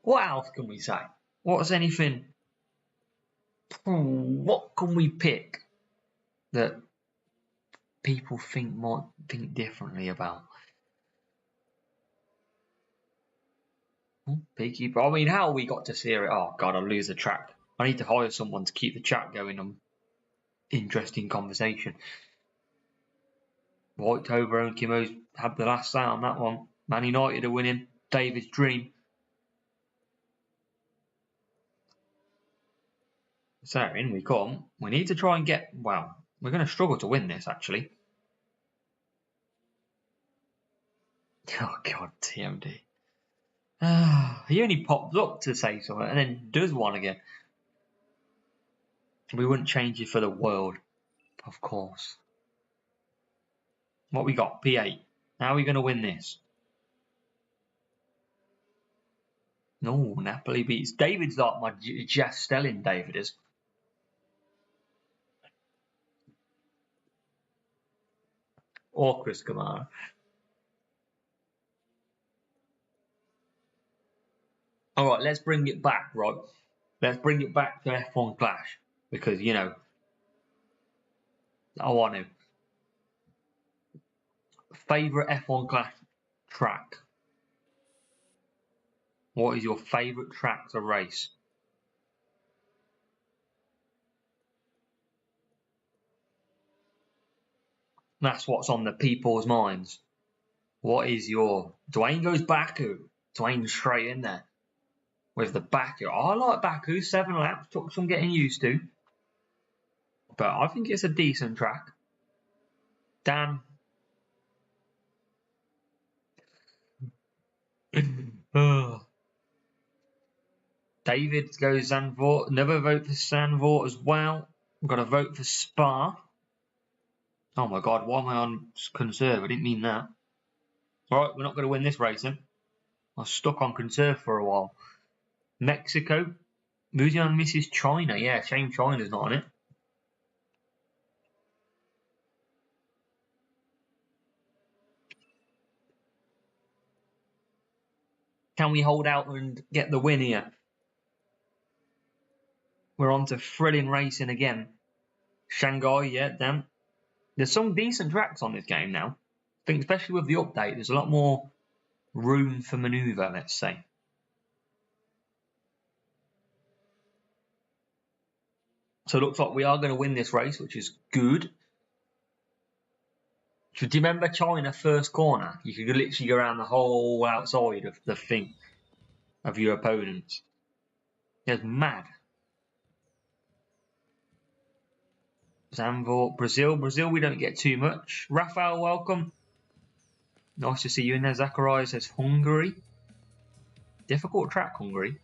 What else can we say? What's anything? What can we pick that people might think differently about? Beekeeper. I mean, how we got to see it? Oh God, I'll lose the track. I need to hire someone to keep the chat going on interesting conversation. White Tover and Kimo's had the last say on that one. Man United are winning. David's dream. So in we come. We need to try and get. Well, we're going to struggle to win this actually. Oh God, TMD. He only pops up to say something and then does one again. We wouldn't change it for the world, of course. What we got? P8. How are we going to win this? No, Napoli beats. David's like my Jeff Stelling, David is. Or Chris Kamara. All right, let's bring it back, right? Let's bring it back to F1 Clash because, you know, I want to. Favourite F1 Clash track? What is your favourite track to race? That's what's on the people's minds. What is your... Dwayne goes Baku. Dwayne's straight in there with the Baku. Oh, I like Baku. 7 laps. Took some getting used to. But I think it's a decent track. Dan. David goes Zandvoort. Another vote for Zandvoort as well. I've got to vote for Spa. Oh my God, why am I on conserve? I didn't mean that. Alright, we're not going to win this racing. I was stuck on conserve for a while. Mexico. Moving on misses China. Yeah, shame China's not on it. Can we hold out and get the win here? We're on to thrilling racing again. Shanghai, yeah, damn. There's some decent tracks on this game now. I think especially with the update, there's a lot more room for manoeuvre, let's say. So it looks like we are going to win this race, which is good. So do you remember China first corner? You could literally go around the whole outside of the thing of your opponents. It's mad. Zandvoort, Brazil. Brazil, we don't get too much. Rafael, welcome. Nice to see you in there. Zachariah says Hungary. Difficult track, Hungary.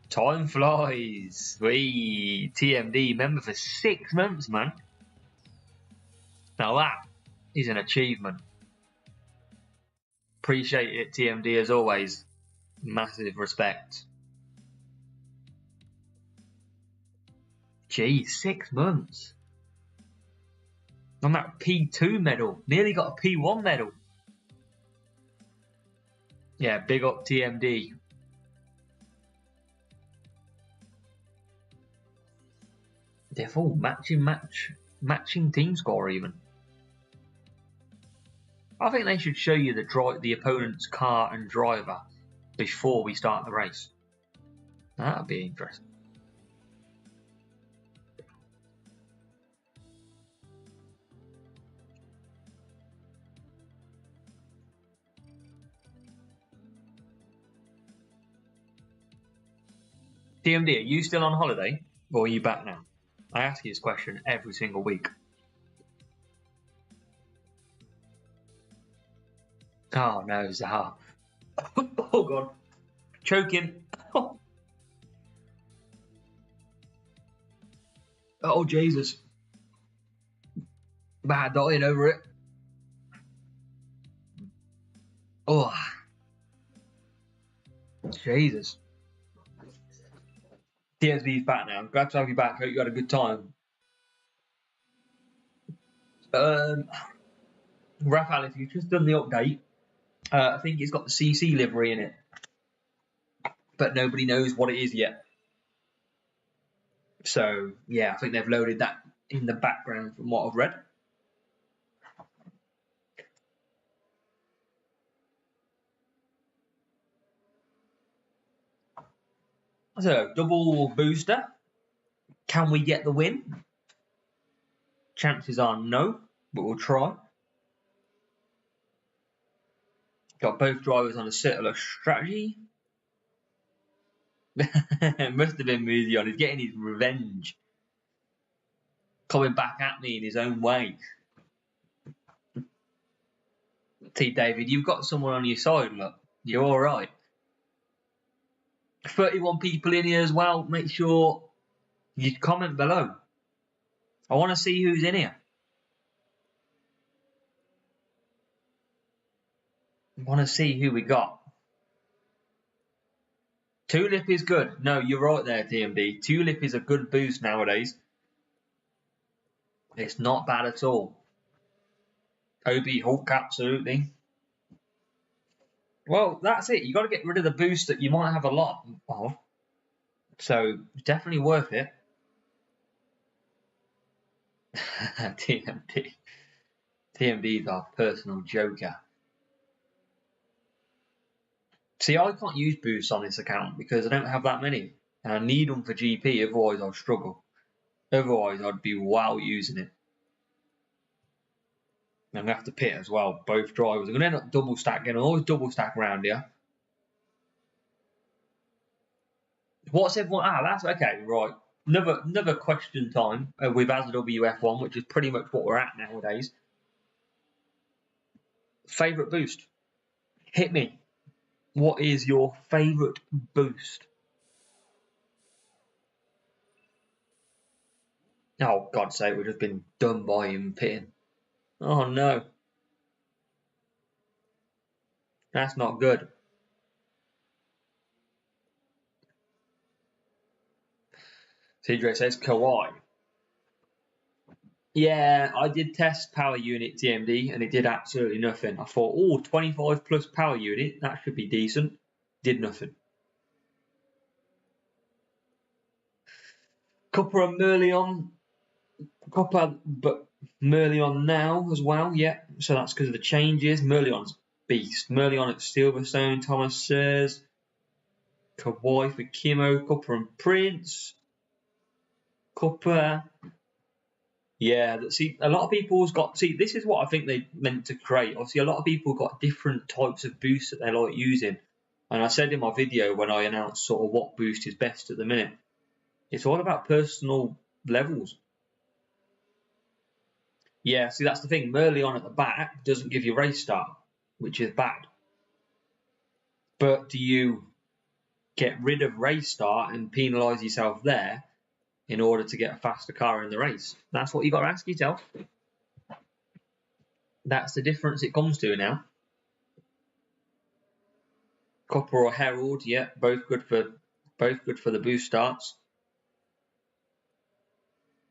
Time flies. Wee, TMD member for 6 months, man. Now that is an achievement. Appreciate it, TMD, as always. Massive respect. Gee, 6 months. On that P2 medal. Nearly got a P1 medal. Yeah, big up TMD. They're full matching team score even. I think they should show you the opponent's car and driver before we start the race. That'd be interesting. TMD, are you still on holiday or are you back now? I ask you this question every single week. Oh no, Zaha. Oh God. Choking. Oh Jesus. Bad dying over it. Oh. Jesus. TSB's back now. I'm glad to have you back. Hope you had a good time. Raphael, if you've just done the update, I think it's got the CC livery in it. But nobody knows what it is yet. So, yeah, I think they've loaded that in the background from what I've read. So, double booster. Can we get the win? Chances are no, but we'll try. Got both drivers on a similar strategy. It must have been Musion. He's getting his revenge. Coming back at me in his own way. See, David, you've got someone on your side, look. You're alright. 31 people in here as well. Make sure you comment below. I want to see who's in here. I want to see who we got. Tulip is good. No, you're right there, TMD. Tulip is a good boost nowadays. It's not bad at all. OB Hulk, absolutely. Well, that's it. You got to get rid of the boost that you might have a lot of. So, definitely worth it. TMD. TMD's our personal joker. See, I can't use boosts on this account because I don't have that many. And I need them for GP, otherwise I'll struggle. Otherwise, I'd be wow using it. I'm going to have to pit as well, both drivers. I'm going to end up double stacking. I always double stack around here. What's everyone? Ah, that's okay, right. Another question time with ASWF1, which is pretty much what we're at nowadays. Favourite boost? Hit me. What is your favourite boost? Oh, God's sake, we've just been done by him pitting. Oh, no. That's not good. TJ says Kawhi. Yeah, I did test power unit TMD and it did absolutely nothing. I thought, oh, 25 plus power unit, that should be decent. Did nothing. Copper and Merlion. Copper, but Merlion now as well, yeah. So that's because of the changes. Merlion's beast. Merlion at Silverstone, Thomas says. Kawhi for Kimo, Copper and Prince. Copper. Yeah, see, a lot of people's got. See, this is what I think they meant to create. Obviously, a lot of people got different types of boosts that they like using. And I said in my video when I announced sort of what boost is best at the minute, it's all about personal levels. Yeah, see, that's the thing. Merlion at the back doesn't give you race start, which is bad. But do you get rid of race start and penalise yourself there in order to get a faster car in the race? That's what you got to ask yourself. That's the difference it comes to now. Copper or Herald, yeah, both good for the boost starts.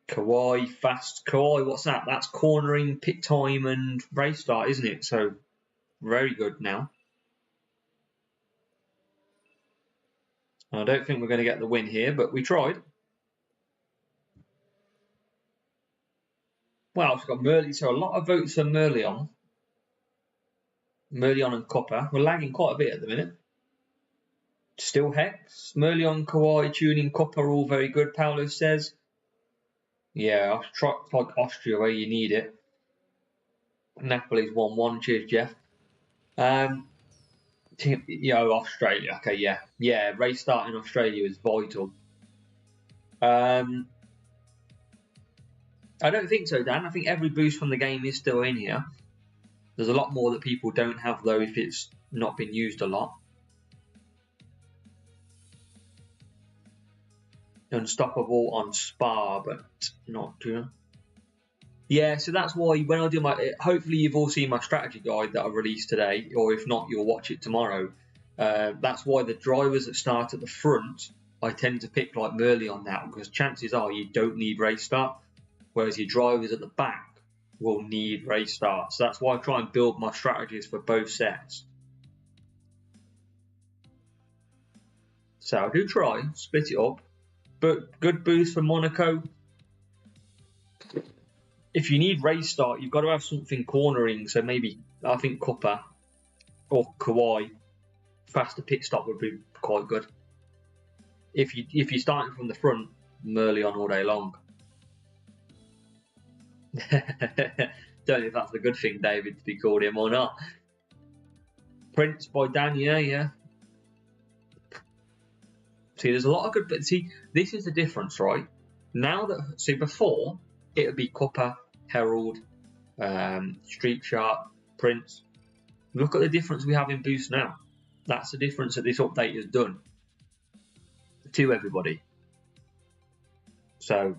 Kawhi, fast. Kawhi, what's that? That's cornering, pit time, and race start, isn't it? So, very good now. I don't think we're going to get the win here, but we tried. Well, we've got Merlion, so a lot of votes for Merlion. Merlion and Copper. We're lagging quite a bit at the minute. Still Hex. Merlion, Kawhi, Tuning, Copper, all very good, Paolo says. Yeah, truck like Austria where you need it. Napoli's 1-1. Cheers, Jeff. Australia. Okay, yeah. Yeah, race start in Australia is vital. I don't think so, Dan. I think every boost from the game is still in here. There's a lot more that people don't have, though, if it's not been used a lot. Unstoppable on Spa, but not true. Yeah, so that's why when I do my... Hopefully you've all seen my strategy guide that I released today, or if not, you'll watch it tomorrow. That's why the drivers that start at the front, I tend to pick like Merlion now, because chances are you don't need race start, whereas your drivers at the back will need race start. So that's why I try and build my strategies for both sets. So I do try, split it up, good boost for Monaco. If you need race start, you've got to have something cornering. So maybe I think Cooper or Kawhi faster pit stop would be quite good. If you're starting from the front, Merley on all day long. Don't know if that's a good thing, David, to be called him or not. Prince by Dan, yeah. See, there's a lot of good, but see, this is the difference, right? Now that, see, before it would be Cooper, Herald, Street Shark, Prince. Look at the difference we have in boost now. That's the difference that this update has done to everybody. So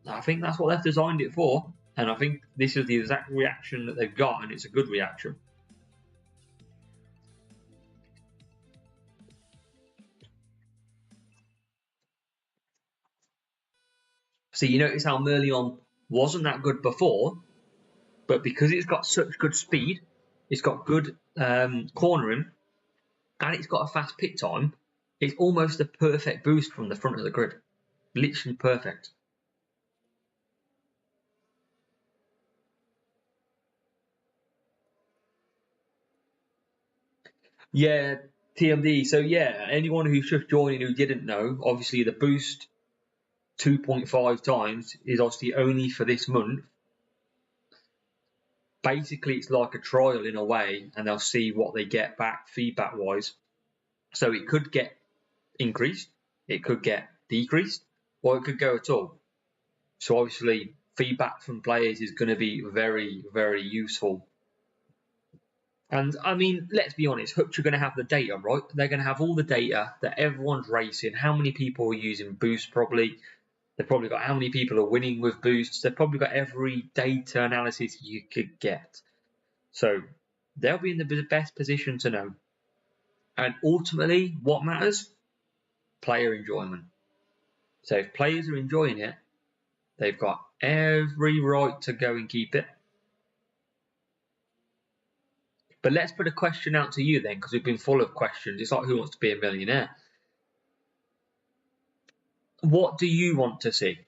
I think that's what they've designed it for, and I think this is the exact reaction that they've got, and it's a good reaction. So you notice how Merlion wasn't that good before, but because it's got such good speed, it's got good cornering, and it's got a fast pit time, it's almost a perfect boost from the front of the grid. Literally perfect. Yeah, TMD. So yeah, anyone who's just joining who didn't know, obviously the boost 2.5 times is obviously only for this month. Basically, it's like a trial in a way, and they'll see what they get back feedback-wise. So it could get increased, it could get decreased, or it could go at all. So obviously, feedback from players is going to be very, very useful. And I mean, let's be honest, Hutch are going to have the data, right? They're going to have all the data that everyone's racing, how many people are using boost probably. They've probably got how many people are winning with boosts. They've probably got every data analysis you could get. So they'll be in the best position to know. And ultimately, what matters? Player enjoyment. So if players are enjoying it, they've got every right to go and keep it. But let's put a question out to you then, because we've been full of questions. It's like Who Wants to Be a Millionaire? What do you want to see?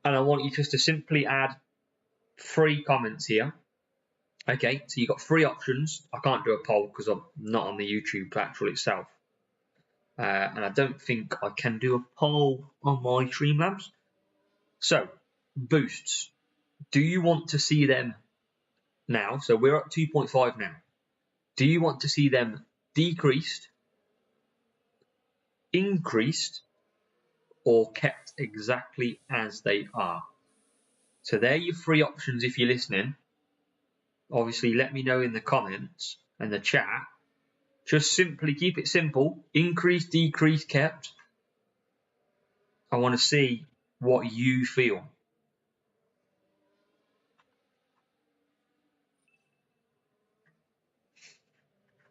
And I want you just to simply add 3 comments here. Okay, so you've got 3 options. I can't do a poll because I'm not on the YouTube actual itself. And I don't think I can do a poll on my Streamlabs. So, boosts. Do you want to see them now? So we're at 2.5 now. Do you want to see them decreased, increased, or kept exactly as they are? So there are your 3 options if you're listening. Obviously, let me know in the comments and the chat. Just simply keep it simple. Increase, decrease, kept. I want to see what you feel.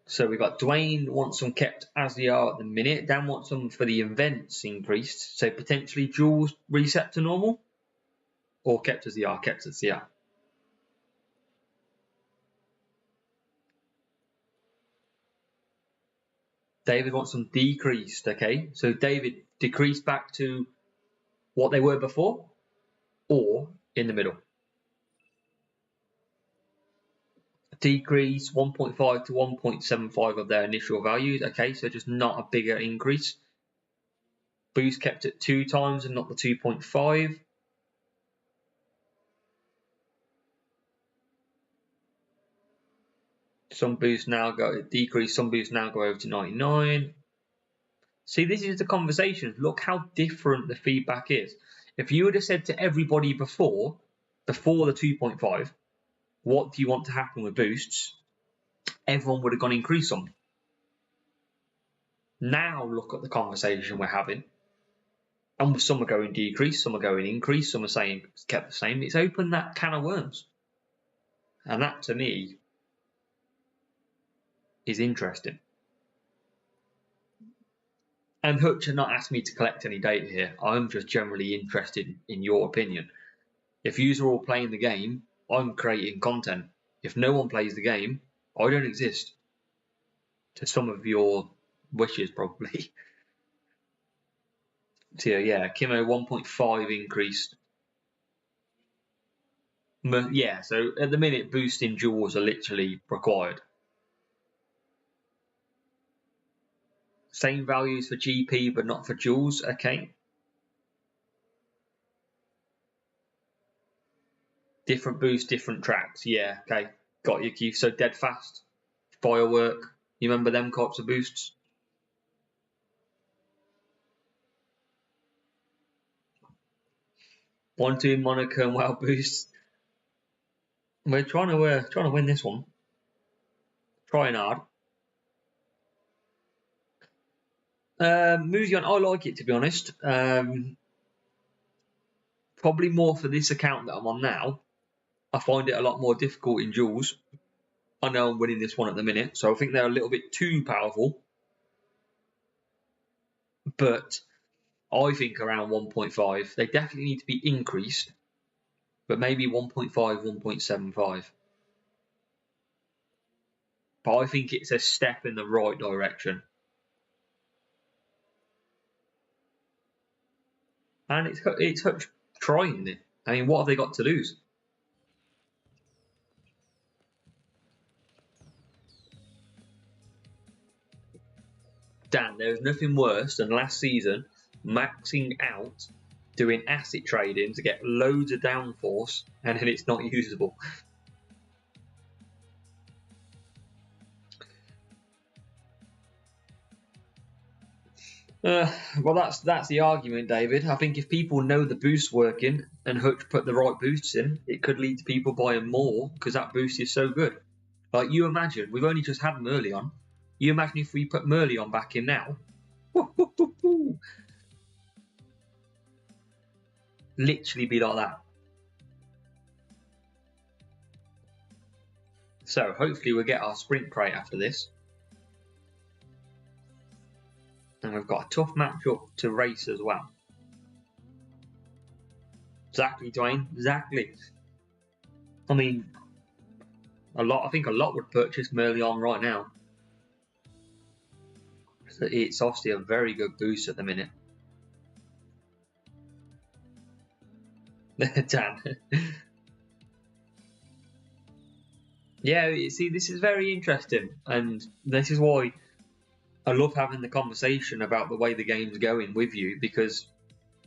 So we've got Dwayne wants them kept as they are at the minute. Dan wants them for the events increased. So potentially Jules reset to normal. Or kept as they are, kept as they are. David wants them decreased, okay? So David, decreased back to what they were before or in the middle. Decrease 1.5 to 1.75 of their initial values, okay? So just not a bigger increase. Boost kept at 2 times and not the 2.5. Some boosts now go decrease, some boosts now go over to 99. See, this is the conversation. Look how different the feedback is. If you would have said to everybody before the 2.5, what do you want to happen with boosts? Everyone would have gone increase them. Now look at the conversation we're having. And some are going decrease, some are going increase, some are saying it's kept the same. It's opened that can of worms. And that, to me, is interesting. And Hutch had not asked me to collect any data here. I'm just generally interested in your opinion. If you are all playing the game, I'm creating content. If no one plays the game, I don't exist. To some of your wishes, probably. So yeah, Kimo 1.5 increased. Yeah, so at the minute, boosting jewels are literally required. Same values for GP, but not for jewels. Okay. Different boosts, different tracks. Yeah, okay. Got you, Keith. So dead fast, firework. You remember them types of boosts? One, two, Monaco and WoW boosts. We're trying to win this one. Trying hard. Museon, I like it to be honest. Probably more for this account that I'm on now. I find it a lot more difficult in duels. I know I'm winning this one at the minute, so I think they're a little bit too powerful. But I think around 1.5. They definitely need to be increased, but maybe 1.5, 1.75. But I think it's a step in the right direction. And it's trying it. I mean, what have they got to lose? Dan, there was nothing worse than last season maxing out doing asset trading to get loads of downforce and then it's not usable. Well, that's the argument, David. I think if people know the boost's working and Hutch put the right boosts in, it could lead to people buying more because that boost is so good. Like, you imagine, we've only just had Merlion. You imagine if we put Merlion back in now. Literally be like that. So, hopefully we'll get our sprint crate after this. And we've got a tough matchup to race as well. Exactly, Dwayne. Exactly. I mean, I think a lot would purchase Merlion right now. So it's obviously a very good boost at the minute. Dan. Yeah, see, this is very interesting, and this is why I love having the conversation about the way the game's going with you, because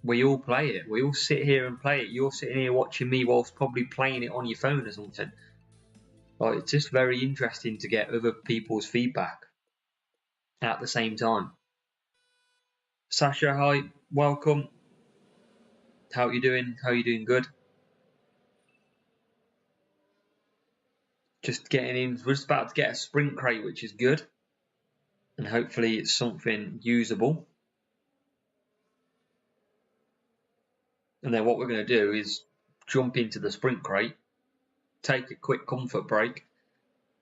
we all play it. We all sit here and play it. You're sitting here watching me whilst probably playing it on your phone or something. Like, it's just very interesting to get other people's feedback at the same time. Sasha, hi, welcome. How are you doing? How are you doing? Good. Just getting in. We're just about to get a sprint crate, which is good. And hopefully it's something usable. And then what we're going to do is jump into the sprint crate, take a quick comfort break,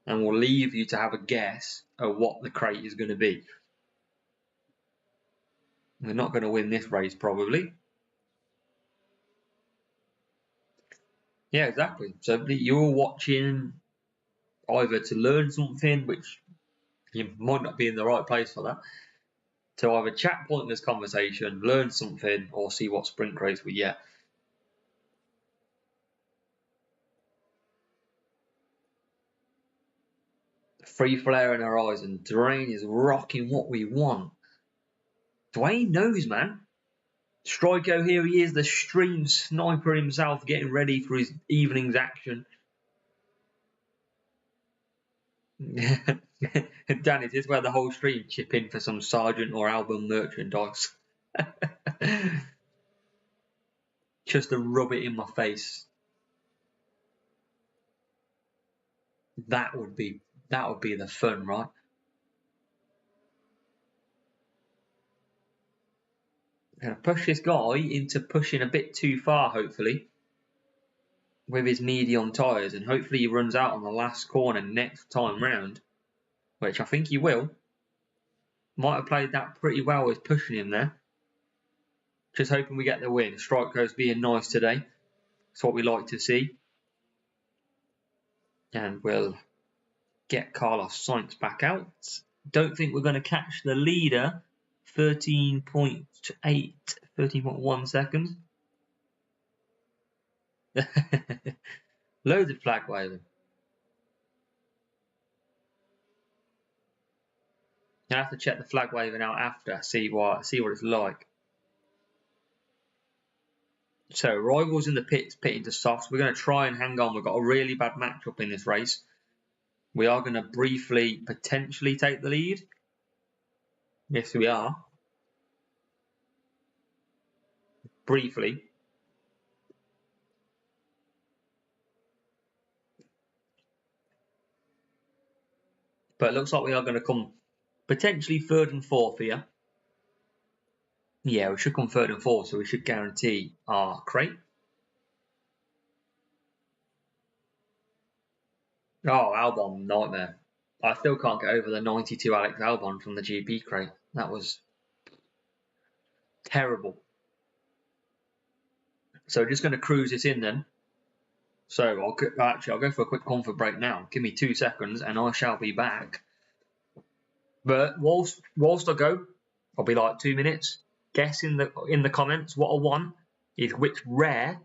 and we'll leave you to have a guess of what the crate is going to be. We're not going to win this race, probably. Yeah, exactly. So you're watching either to learn something, which you might not be in the right place for that, to either chat pointless conversation, learn something, or see what sprint crates we get. Free Flare and Horizon. Dwayne is rocking what we want. Dwayne knows, man. Striker, here he is, the stream sniper himself, getting ready for his evening's action. Dan, it is where the whole stream chip in for some Sergeant or album merchandise. Just to rub it in my face. That would be the fun, right? I'm going to push this guy into pushing a bit too far, hopefully, with his medium tyres, and hopefully he runs out on the last corner next time round, which I think he will. Might have played that pretty well with pushing him there. Just hoping we get the win. Strike goes being nice today. That's what we like to see. And we'll get Carlos Sainz back out. Don't think we're going to catch the leader 13.8, 13.1 seconds. Loads of flag waving. I have to check the flag waving out after, see what it's like. So rivals in the pits, pitting to softs. We're going to try and hang on. We've got a really bad matchup in this race. We are going to briefly, potentially take the lead. Yes, we are. Briefly. But it looks like we are going to come potentially third and fourth here. Yeah, we should come third and fourth, so we should guarantee our crate. Oh, Albon, nightmare. I still can't get over the 92 Alex Albon from the GP crate. That was terrible. So just going to cruise this in then. So I'll go for a quick comfort break now. Give me 2 seconds and I shall be back. But whilst I go, I'll be like 2 minutes. Guess in the comments what I want is which rare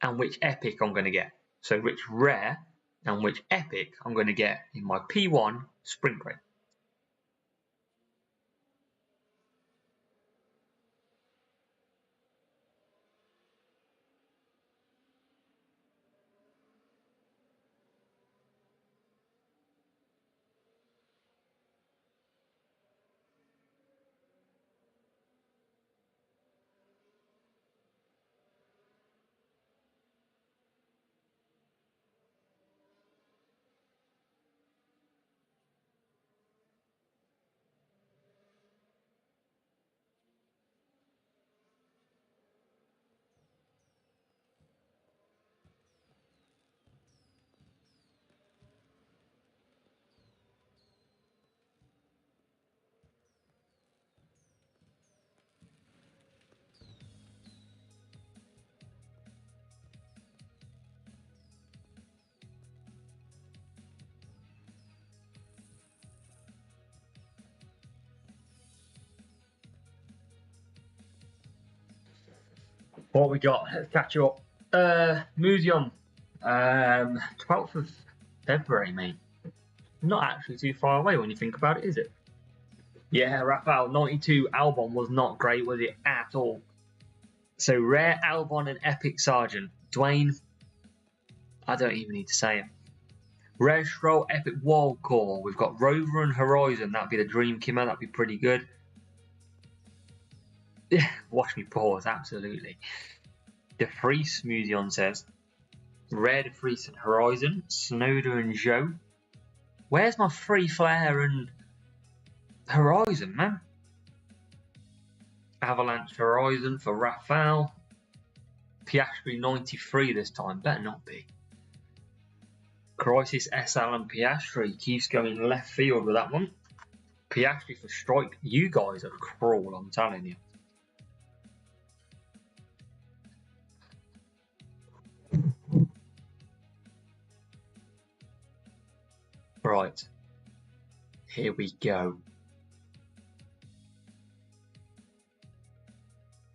and which epic I'm going to get. So which rare and which epic I'm going to get in my P1 sprint crate. What we got? Let's catch up. Museum. 12th of February, mate. Not actually too far away when you think about it, is it? Yeah, Raphael, 92 Albon was not great, was it? At all. So, rare Albon and epic Sergeant. Dwayne, I don't even need to say it. Rare Stroll, epic World Core. We've got Rover and Horizon. That'd be the dream Kimmer. That'd be pretty good. Yeah, watch me pause, absolutely. De Vries, Museon says. Rare De Vries and Horizon. Snowder and Joe. Where's my free flare and Horizon, man? Avalanche Horizon for Raphael. Piastri 93 this time. Better not be. Crisis SL and Piastri. Keeps going left field with that one. Piastri for strike. You guys are cruel, I'm telling you. Right. Here we go.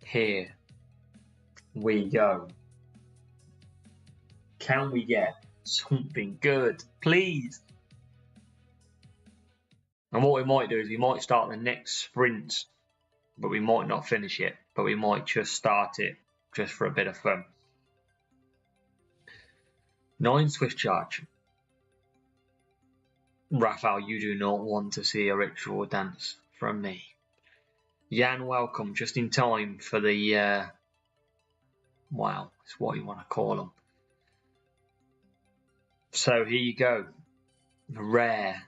Here we go. Can we get something good, please? And what we might do is we might start the next sprint, but we might not finish it, but we might just start it just for a bit of fun. 9 Swift Charge. Raphael, you do not want to see a ritual dance from me. Jan, welcome, just in time for the, wow, it's what you want to call them. So here you go. The rare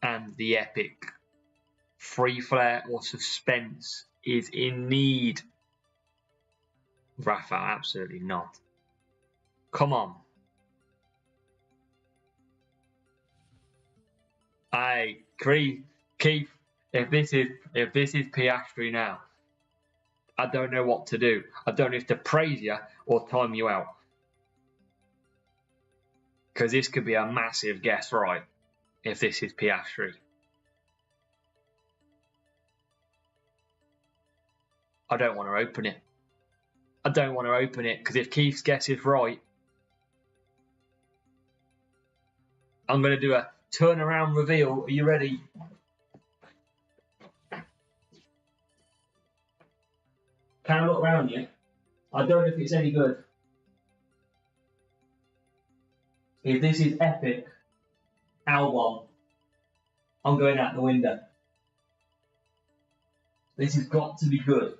and the epic. Free flare or suspense is in need. Raphael, absolutely not. Come on. Hey, Keith, if this is Piastri now, I don't know what to do. I don't know if to praise you or time you out. Because this could be a massive guess right if this is Piastri. I don't want to open it. I don't want to open it because if Keith's guess is right, I'm going to do a turnaround reveal. Are you ready? Can I look around you? I don't know if it's any good. If this is epic, album, I'm going out the window. This has got to be good.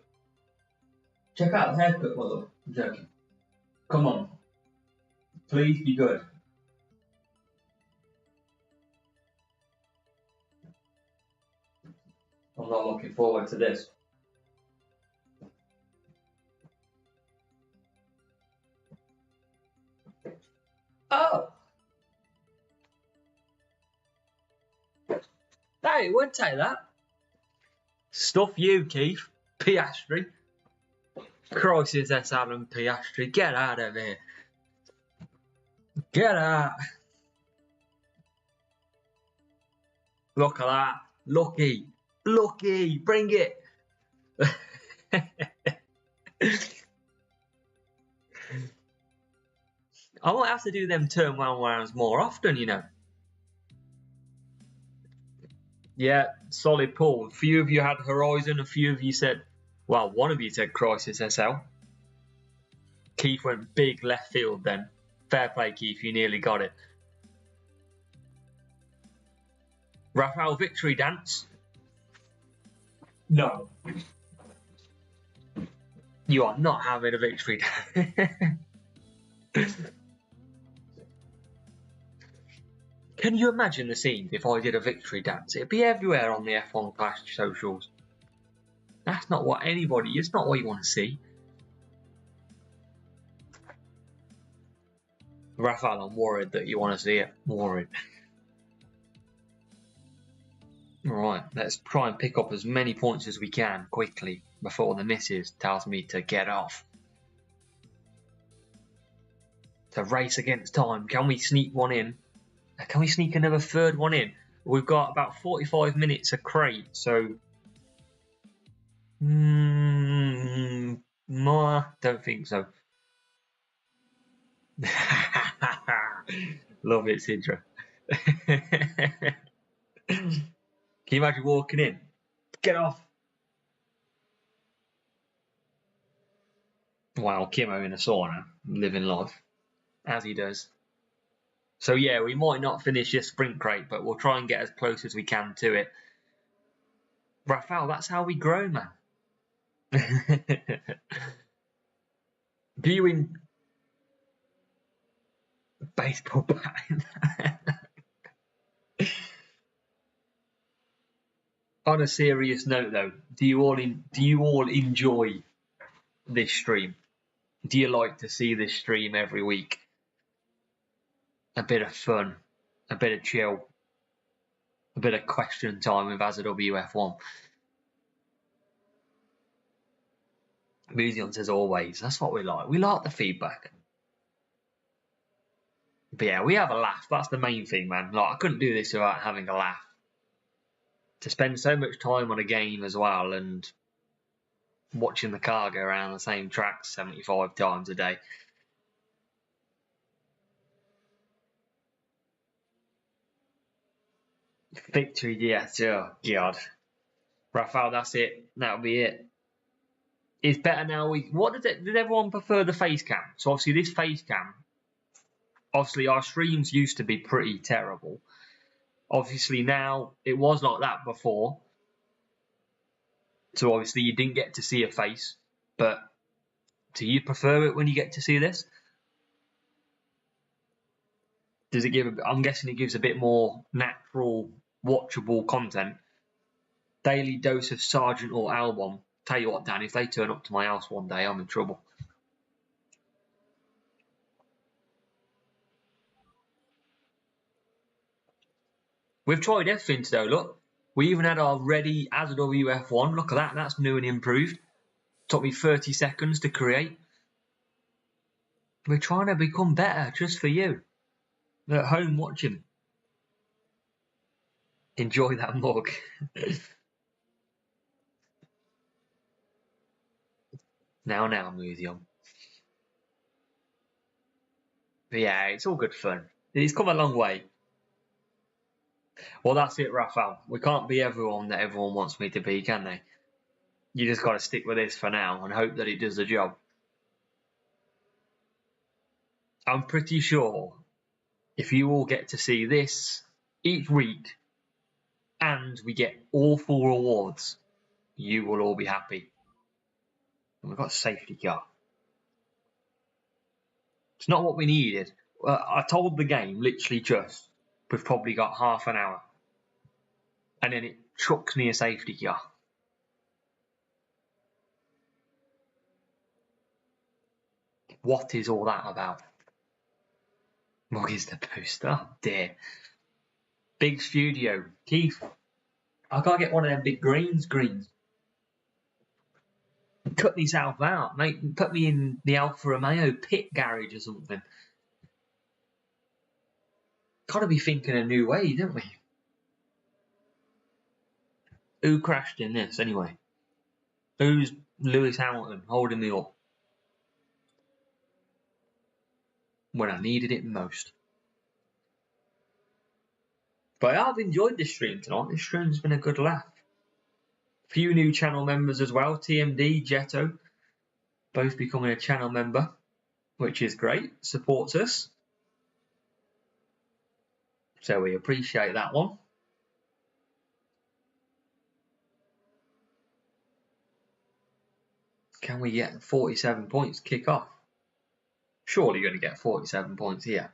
Check out the haircut, mother. I'm joking. Come on. Please be good. I'm not looking forward to this. Oh! Hey, it wouldn't take that. Stuff you, Keith. Piastri. Crisis S. Adam Piastri. Get out of here. Get out. Look at that. Lucky. Lucky. Bring it. I might have to do them turn rounds more often, you know. Yeah, solid pull. A few of you had Horizon, a few of you said, well, one of you said Crisis SL. Keith went big left field then. Fair play, Keith, you nearly got it. Raphael victory dance? No. You are not having a victory dance. Can you imagine the scenes if I did a victory dance? It'd be everywhere on the F1 Clash socials. That's not what anybody, it's not what you want to see. Raphael, I'm worried that you want to see it. I'm worried. Alright, let's try and pick up as many points as we can quickly before the missus tells me to get off. To race against time. Can we sneak one in? Can we sneak another third one in? We've got about 45 minutes a crate, so... No, don't think so. Love it, Sidra. Can you imagine walking in? Get off! Wow, Kimo in a sauna, living life, as he does. So yeah, we might not finish this sprint crate, but we'll try and get as close as we can to it. Raphael, that's how we grow, man. Viewing baseball bat. On a serious note, though, do you all enjoy this stream? Do you like to see this stream every week? A bit of fun, a bit of chill, a bit of question time with AzaWF1. Museums as always, that's what we like. We like the feedback. But yeah, we have a laugh. That's the main thing, man. Like, I couldn't do this without having a laugh. To spend so much time on a game as well and watching the car go around the same track 75 times a day. Victory, yes. Oh, God. Raphael, that's it. That'll be it. It's better now. Did everyone prefer the face cam? So obviously this face cam, obviously our streams used to be pretty terrible. Obviously now it was like that before. So obviously you didn't get to see a face, but do you prefer it when you get to see this? Does it give? I'm guessing it gives a bit more natural, watchable content. Daily dose of Sergeant or Albon. Tell you what, Dan, if they turn up to my house one day, I'm in trouble. We've tried everything today, look. We even had our ready AzaWF1. Look at that, that's new and improved. Took me 30 seconds to create. We're trying to become better just for you. They're at home watching. Enjoy that mug. Now, Museum. But yeah, it's all good fun. It's come a long way. Well, that's it, Raphael. We can't be everyone that everyone wants me to be, can they? You just got to stick with this for now and hope that it does the job. I'm pretty sure if you all get to see this each week and we get all full rewards, you will all be happy. And we've got a safety car. It's not what we needed. I told the game literally just, we've probably got half an hour. And then it chucks me a safety car. What is all that about? What is the poster? Oh dear. Big studio. Keith, I can't get one of them big green screens. Cut yourself out, mate. Put me in the Alfa Romeo pit garage or something. Gotta be thinking a new way, don't we? Who crashed in this anyway? Who's Lewis Hamilton holding me up when I needed it most? But I've enjoyed this stream tonight. This stream's been a good laugh. Few new channel members as well. TMD, Jetto, both becoming a channel member, which is great. Supports us. So we appreciate that one. Can we get 47 points kick off? Surely you're going to get 47 points here.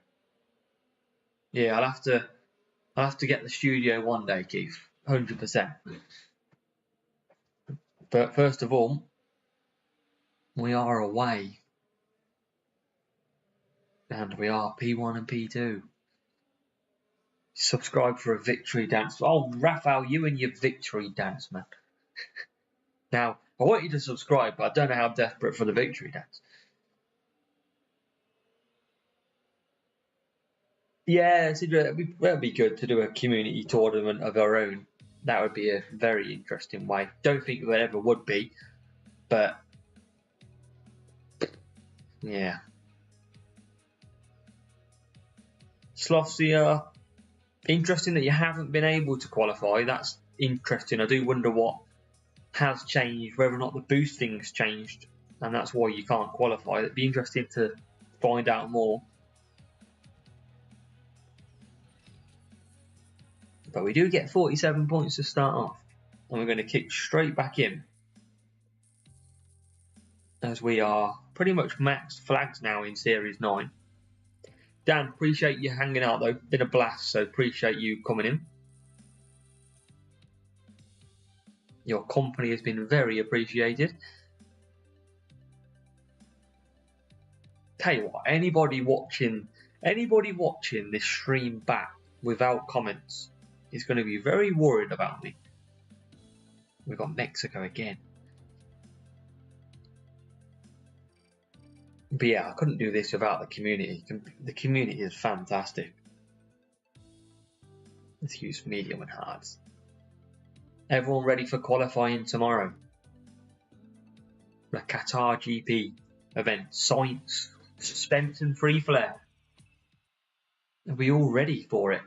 Yeah, I'll have to get the studio one day, Keith. 100%. But first of all, we are away. And we are P1 and P2. Subscribe for a victory dance. Oh, Raphael, you and your victory dance, man. Now, I want you to subscribe, but I don't know how desperate for the victory dance. Yeah, that'd be good to do a community tournament of our own. That would be a very interesting way. Don't think there ever would be, but yeah. Slossia, interesting that you haven't been able to qualify. That's interesting. I do wonder what has changed, whether or not the boosting's changed, and that's why you can't qualify. It'd be interesting to find out more. But we do get 47 points to start off, and we're going to kick straight back in, as we are pretty much maxed flags now in Series 9. Dan, appreciate you hanging out though. Been a blast, so appreciate you coming in. Your company has been very appreciated. Tell you what, anybody watching this stream back without comments is going to be very worried about me. We've got Mexico again. But yeah, I couldn't do this without the community. The community is fantastic. Let's use medium and hards. Everyone ready for qualifying tomorrow? The Qatar GP event. Science, suspense and free flare. Are we all ready for it?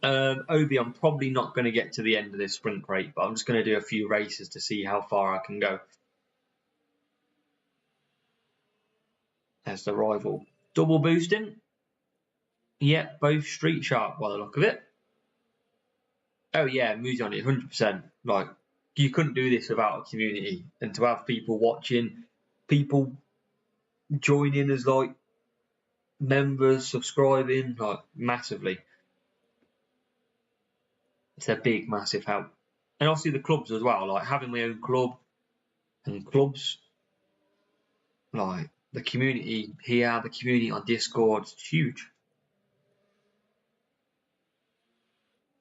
Obi, I'm probably not going to get to the end of this sprint rate, but I'm just going to do a few races to see how far I can go. There's the rival. Double boosting. Yep, both street sharp by the look of it. Oh yeah, moves on it 100%. Like, you couldn't do this without a community, and to have people watching, people joining as like members, subscribing, like massively. It's a big, massive help. And obviously the clubs as well, like having my own club and clubs, like the community here, the community on Discord, it's huge.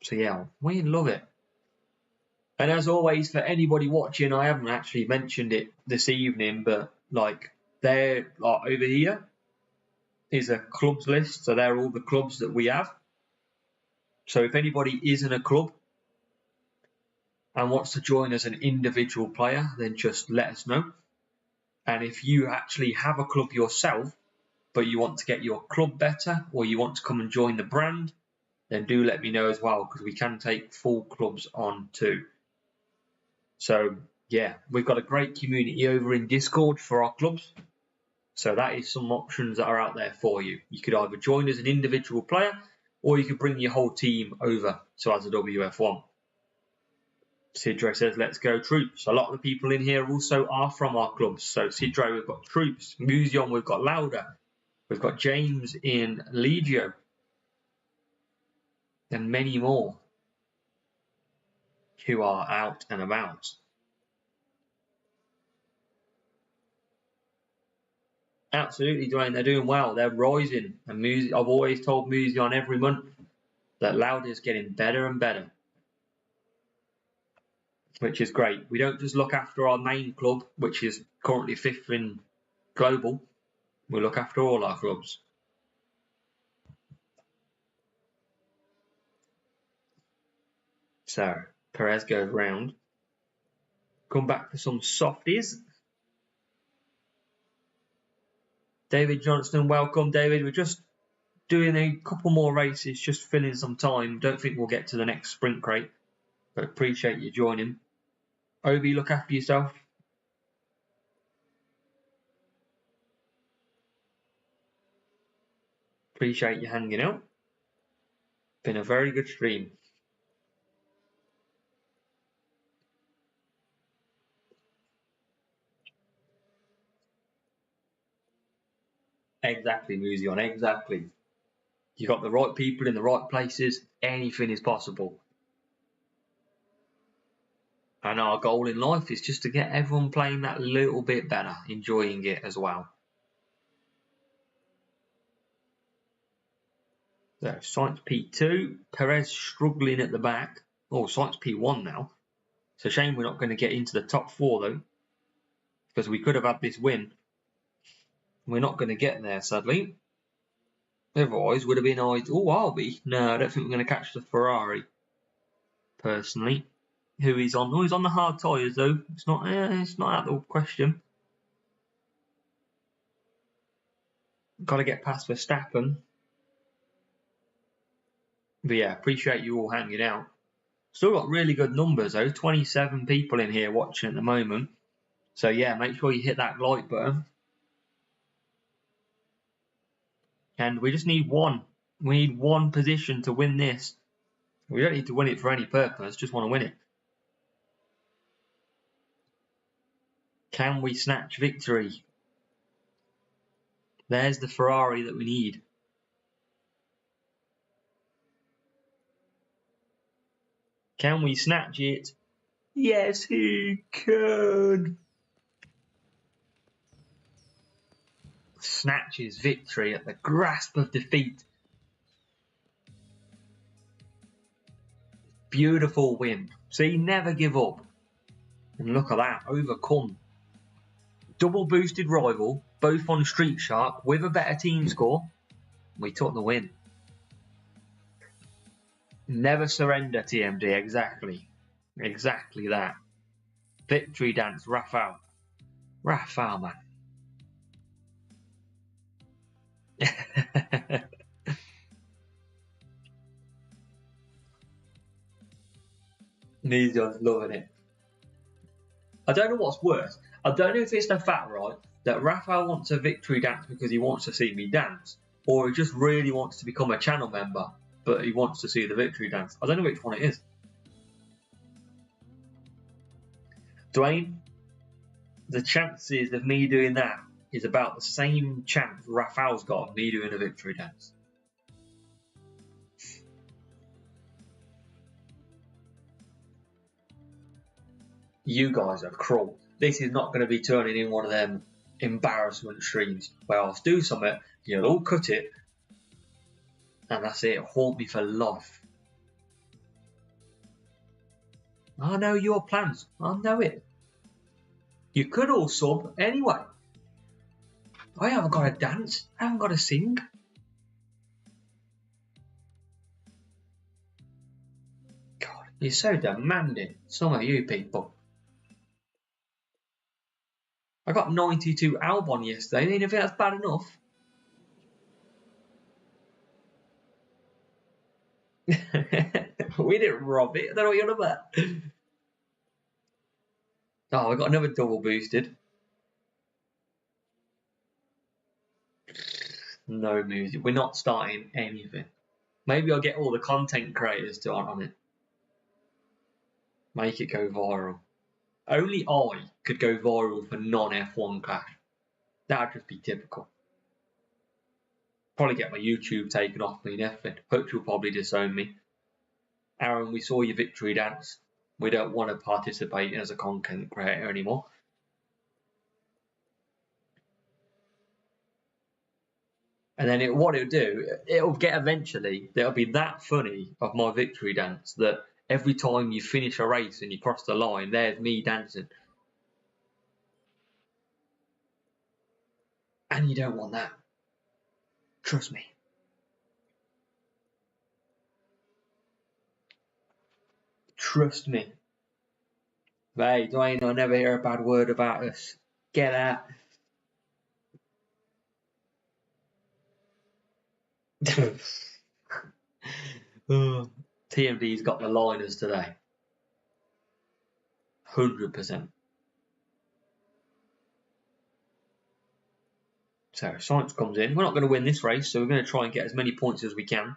So yeah, we love it. And as always, for anybody watching, I haven't actually mentioned it this evening, but like they're like over here is a clubs list, so they're all the clubs that we have. So if anybody is in a club, and wants to join as an individual player, then just let us know. And if you actually have a club yourself, but you want to get your club better, or you want to come and join the brand, then do let me know as well, because we can take full clubs on too. So yeah, we've got a great community over in Discord for our clubs. So that is some options that are out there for you. You could either join as an individual player, or you could bring your whole team over to as a WF1. Sidro says, let's go Troops. A lot of the people in here also are from our clubs. So Sidro, we've got Troops. Museum, we've got Lauda. We've got James in Legio. And many more who are out and about. Absolutely, Dwayne. They're doing well. They're rising. And I've always told Museon every month that Lauda is getting better and better, which is great. We don't just look after our main club, which is currently 5th in global. We look after all our clubs. So Perez goes round. Come back for some softies. David Johnston, welcome, David. We're just doing a couple more races, just filling some time. Don't think we'll get to the next sprint crate, but appreciate you joining. Obi, look after yourself. Appreciate you hanging out. Been a very good stream. Exactly, Museon, exactly. You got the right people in the right places, anything is possible. And our goal in life is just to get everyone playing that little bit better, enjoying it as well. So, Science P2, Perez struggling at the back. Oh, Science P1 now. It's a shame we're not going to get into the top 4 though, because we could have had this win. We're not going to get there, sadly. Otherwise, would have been ideal. Oh, I'll be. No, I don't think we're going to catch the Ferrari, personally. Who he's on? Oh, he's on the hard tyres though. It's not out of the question. Got to get past Verstappen. But yeah, appreciate you all hanging out. Still got really good numbers though. 27 people in here watching at the moment. So yeah, make sure you hit that like button. And we just need one. We need one position to win this. We don't need to win it for any purpose. Just want to win it. Can we snatch victory? There's the Ferrari that we need. Can we snatch it? Yes, he can. Snatches victory at the grasp of defeat. Beautiful win. See, never give up. And look at that, overcome. Double boosted rival, both on Street Shark with a better team score. We took the win. Never surrender, TMD, exactly. Exactly that. Victory dance, Rafael. Rafael, man. Needon's loving it. I don't know what's worse. I don't know if it's the fact, right, that Rafael wants a victory dance because he wants to see me dance, or he just really wants to become a channel member, but he wants to see the victory dance. I don't know which one it is. Dwayne, the chances of me doing that is about the same chance Rafael's got of me doing a victory dance. You guys are cruel. This is not going to be turning in one of them embarrassment streams where I'll do something, you'll all cut it, and that's it. Haunt me for life. I know your plans. I know it. You could all sub anyway. I haven't got to dance. I haven't got to sing. God, You're so demanding, some of you people. I got 92 Albon yesterday. I mean, if that's bad enough. We didn't rob it. I don't know what you're on about. Oh, I got another double boosted. No music. We're not starting anything. Maybe I'll get all the content creators to on it. Make it go viral. Only I could go viral for non-F1 clash. That'd just be typical. Probably get my YouTube taken off me and everything. Hutch will probably disown me. Aaron, we saw your victory dance. We don't want to participate as a content creator anymore. And then what it'll do, it'll get eventually, it'll be that funny of my victory dance that every time you finish a race and you cross the line, there's me dancing. And you don't want that. Trust me. Trust me. Hey, Dwayne, I never hear a bad word about us. Get out. TMD's got the liners today. 100%. So Science comes in. We're not going to win this race, so we're going to try and get as many points as we can.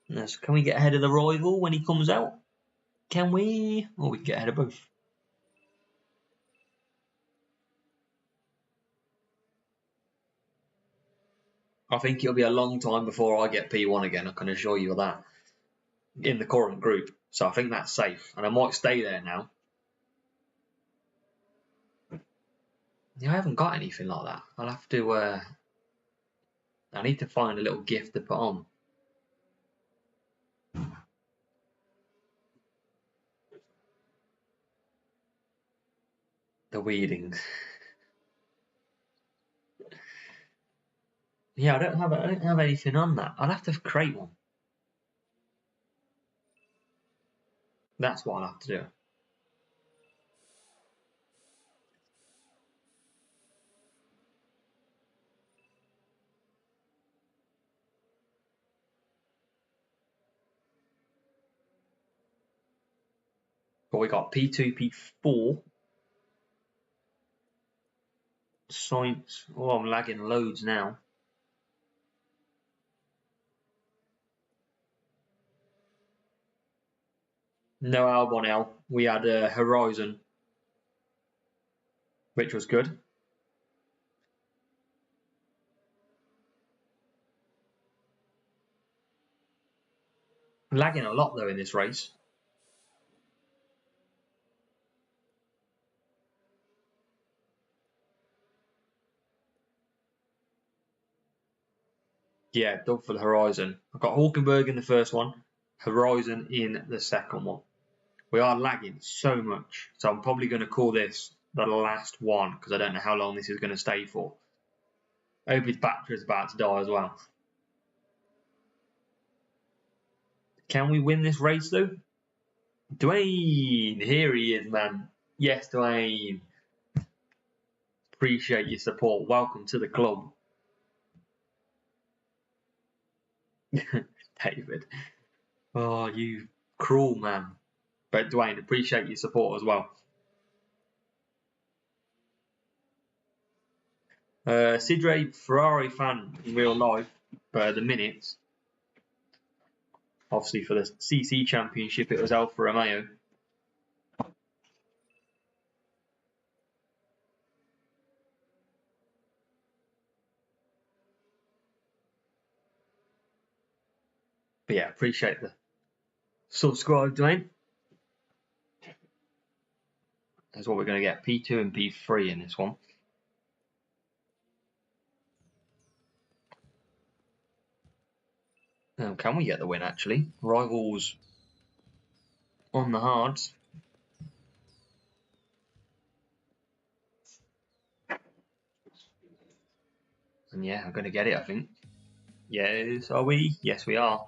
So can we get ahead of the rival when he comes out? Can we? Or we can get ahead of both. I think it'll be a long time before I get P1 again, I can assure you of that. In the current group. So I think that's safe. And I might stay there now. Yeah, I haven't got anything like that. I'll have to... I need to find a little gift to put on. The weedings. Yeah, I don't have anything on that. I'll have to create one. That's what I'll have to do. But we got P2, P4. Science. Oh, I'm lagging loads now. No Albon L. We had Horizon, which was good. I'm lagging a lot though in this race. Yeah, done for the Horizon. I've got Hulkenberg in the first one, Horizon in the second one. We are lagging so much, so I'm probably going to call this the last one because I don't know how long this is going to stay for. I hope his battery is about to die as well. Can we win this race though? Dwayne, here he is, man. Yes, Dwayne. Appreciate your support. Welcome to the club. David. Oh, you cruel man. But Dwayne, appreciate your support as well. Sidre, Ferrari fan in real life, but at the minute, obviously for the CC Championship, it was Alfa Romeo. But yeah, appreciate the subscribe, Dwayne. That's what we're going to get, P2 and P3 in this one. Can we get the win, actually? Rivals on the hards. And yeah, I'm going to get it, I think. Yes, are we? Yes, we are.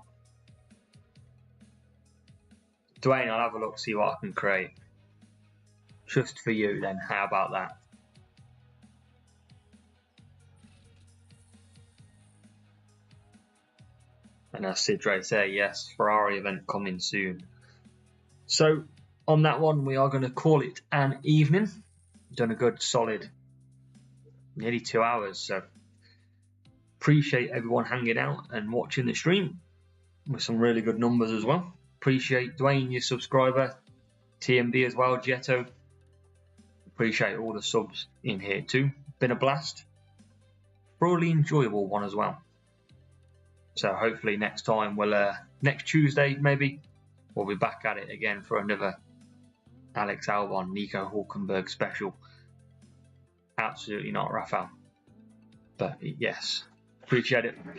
Dwayne, I'll have a look, see what I can create. Just for you then, how about that? And as Sidre say, yes, Ferrari event coming soon. So on that one, we are going to call it an evening. Done a good solid nearly 2 hours. So appreciate everyone hanging out and watching the stream with some really good numbers as well. Appreciate Dwayne, your subscriber, TMB as well, Jetto. Appreciate all the subs in here too. Been a blast. Thoroughly enjoyable one as well. So hopefully next time next Tuesday maybe, we'll be back at it again for another Alex Albon, Nico Hulkenberg special. Absolutely not, Rafael. But yes, appreciate it.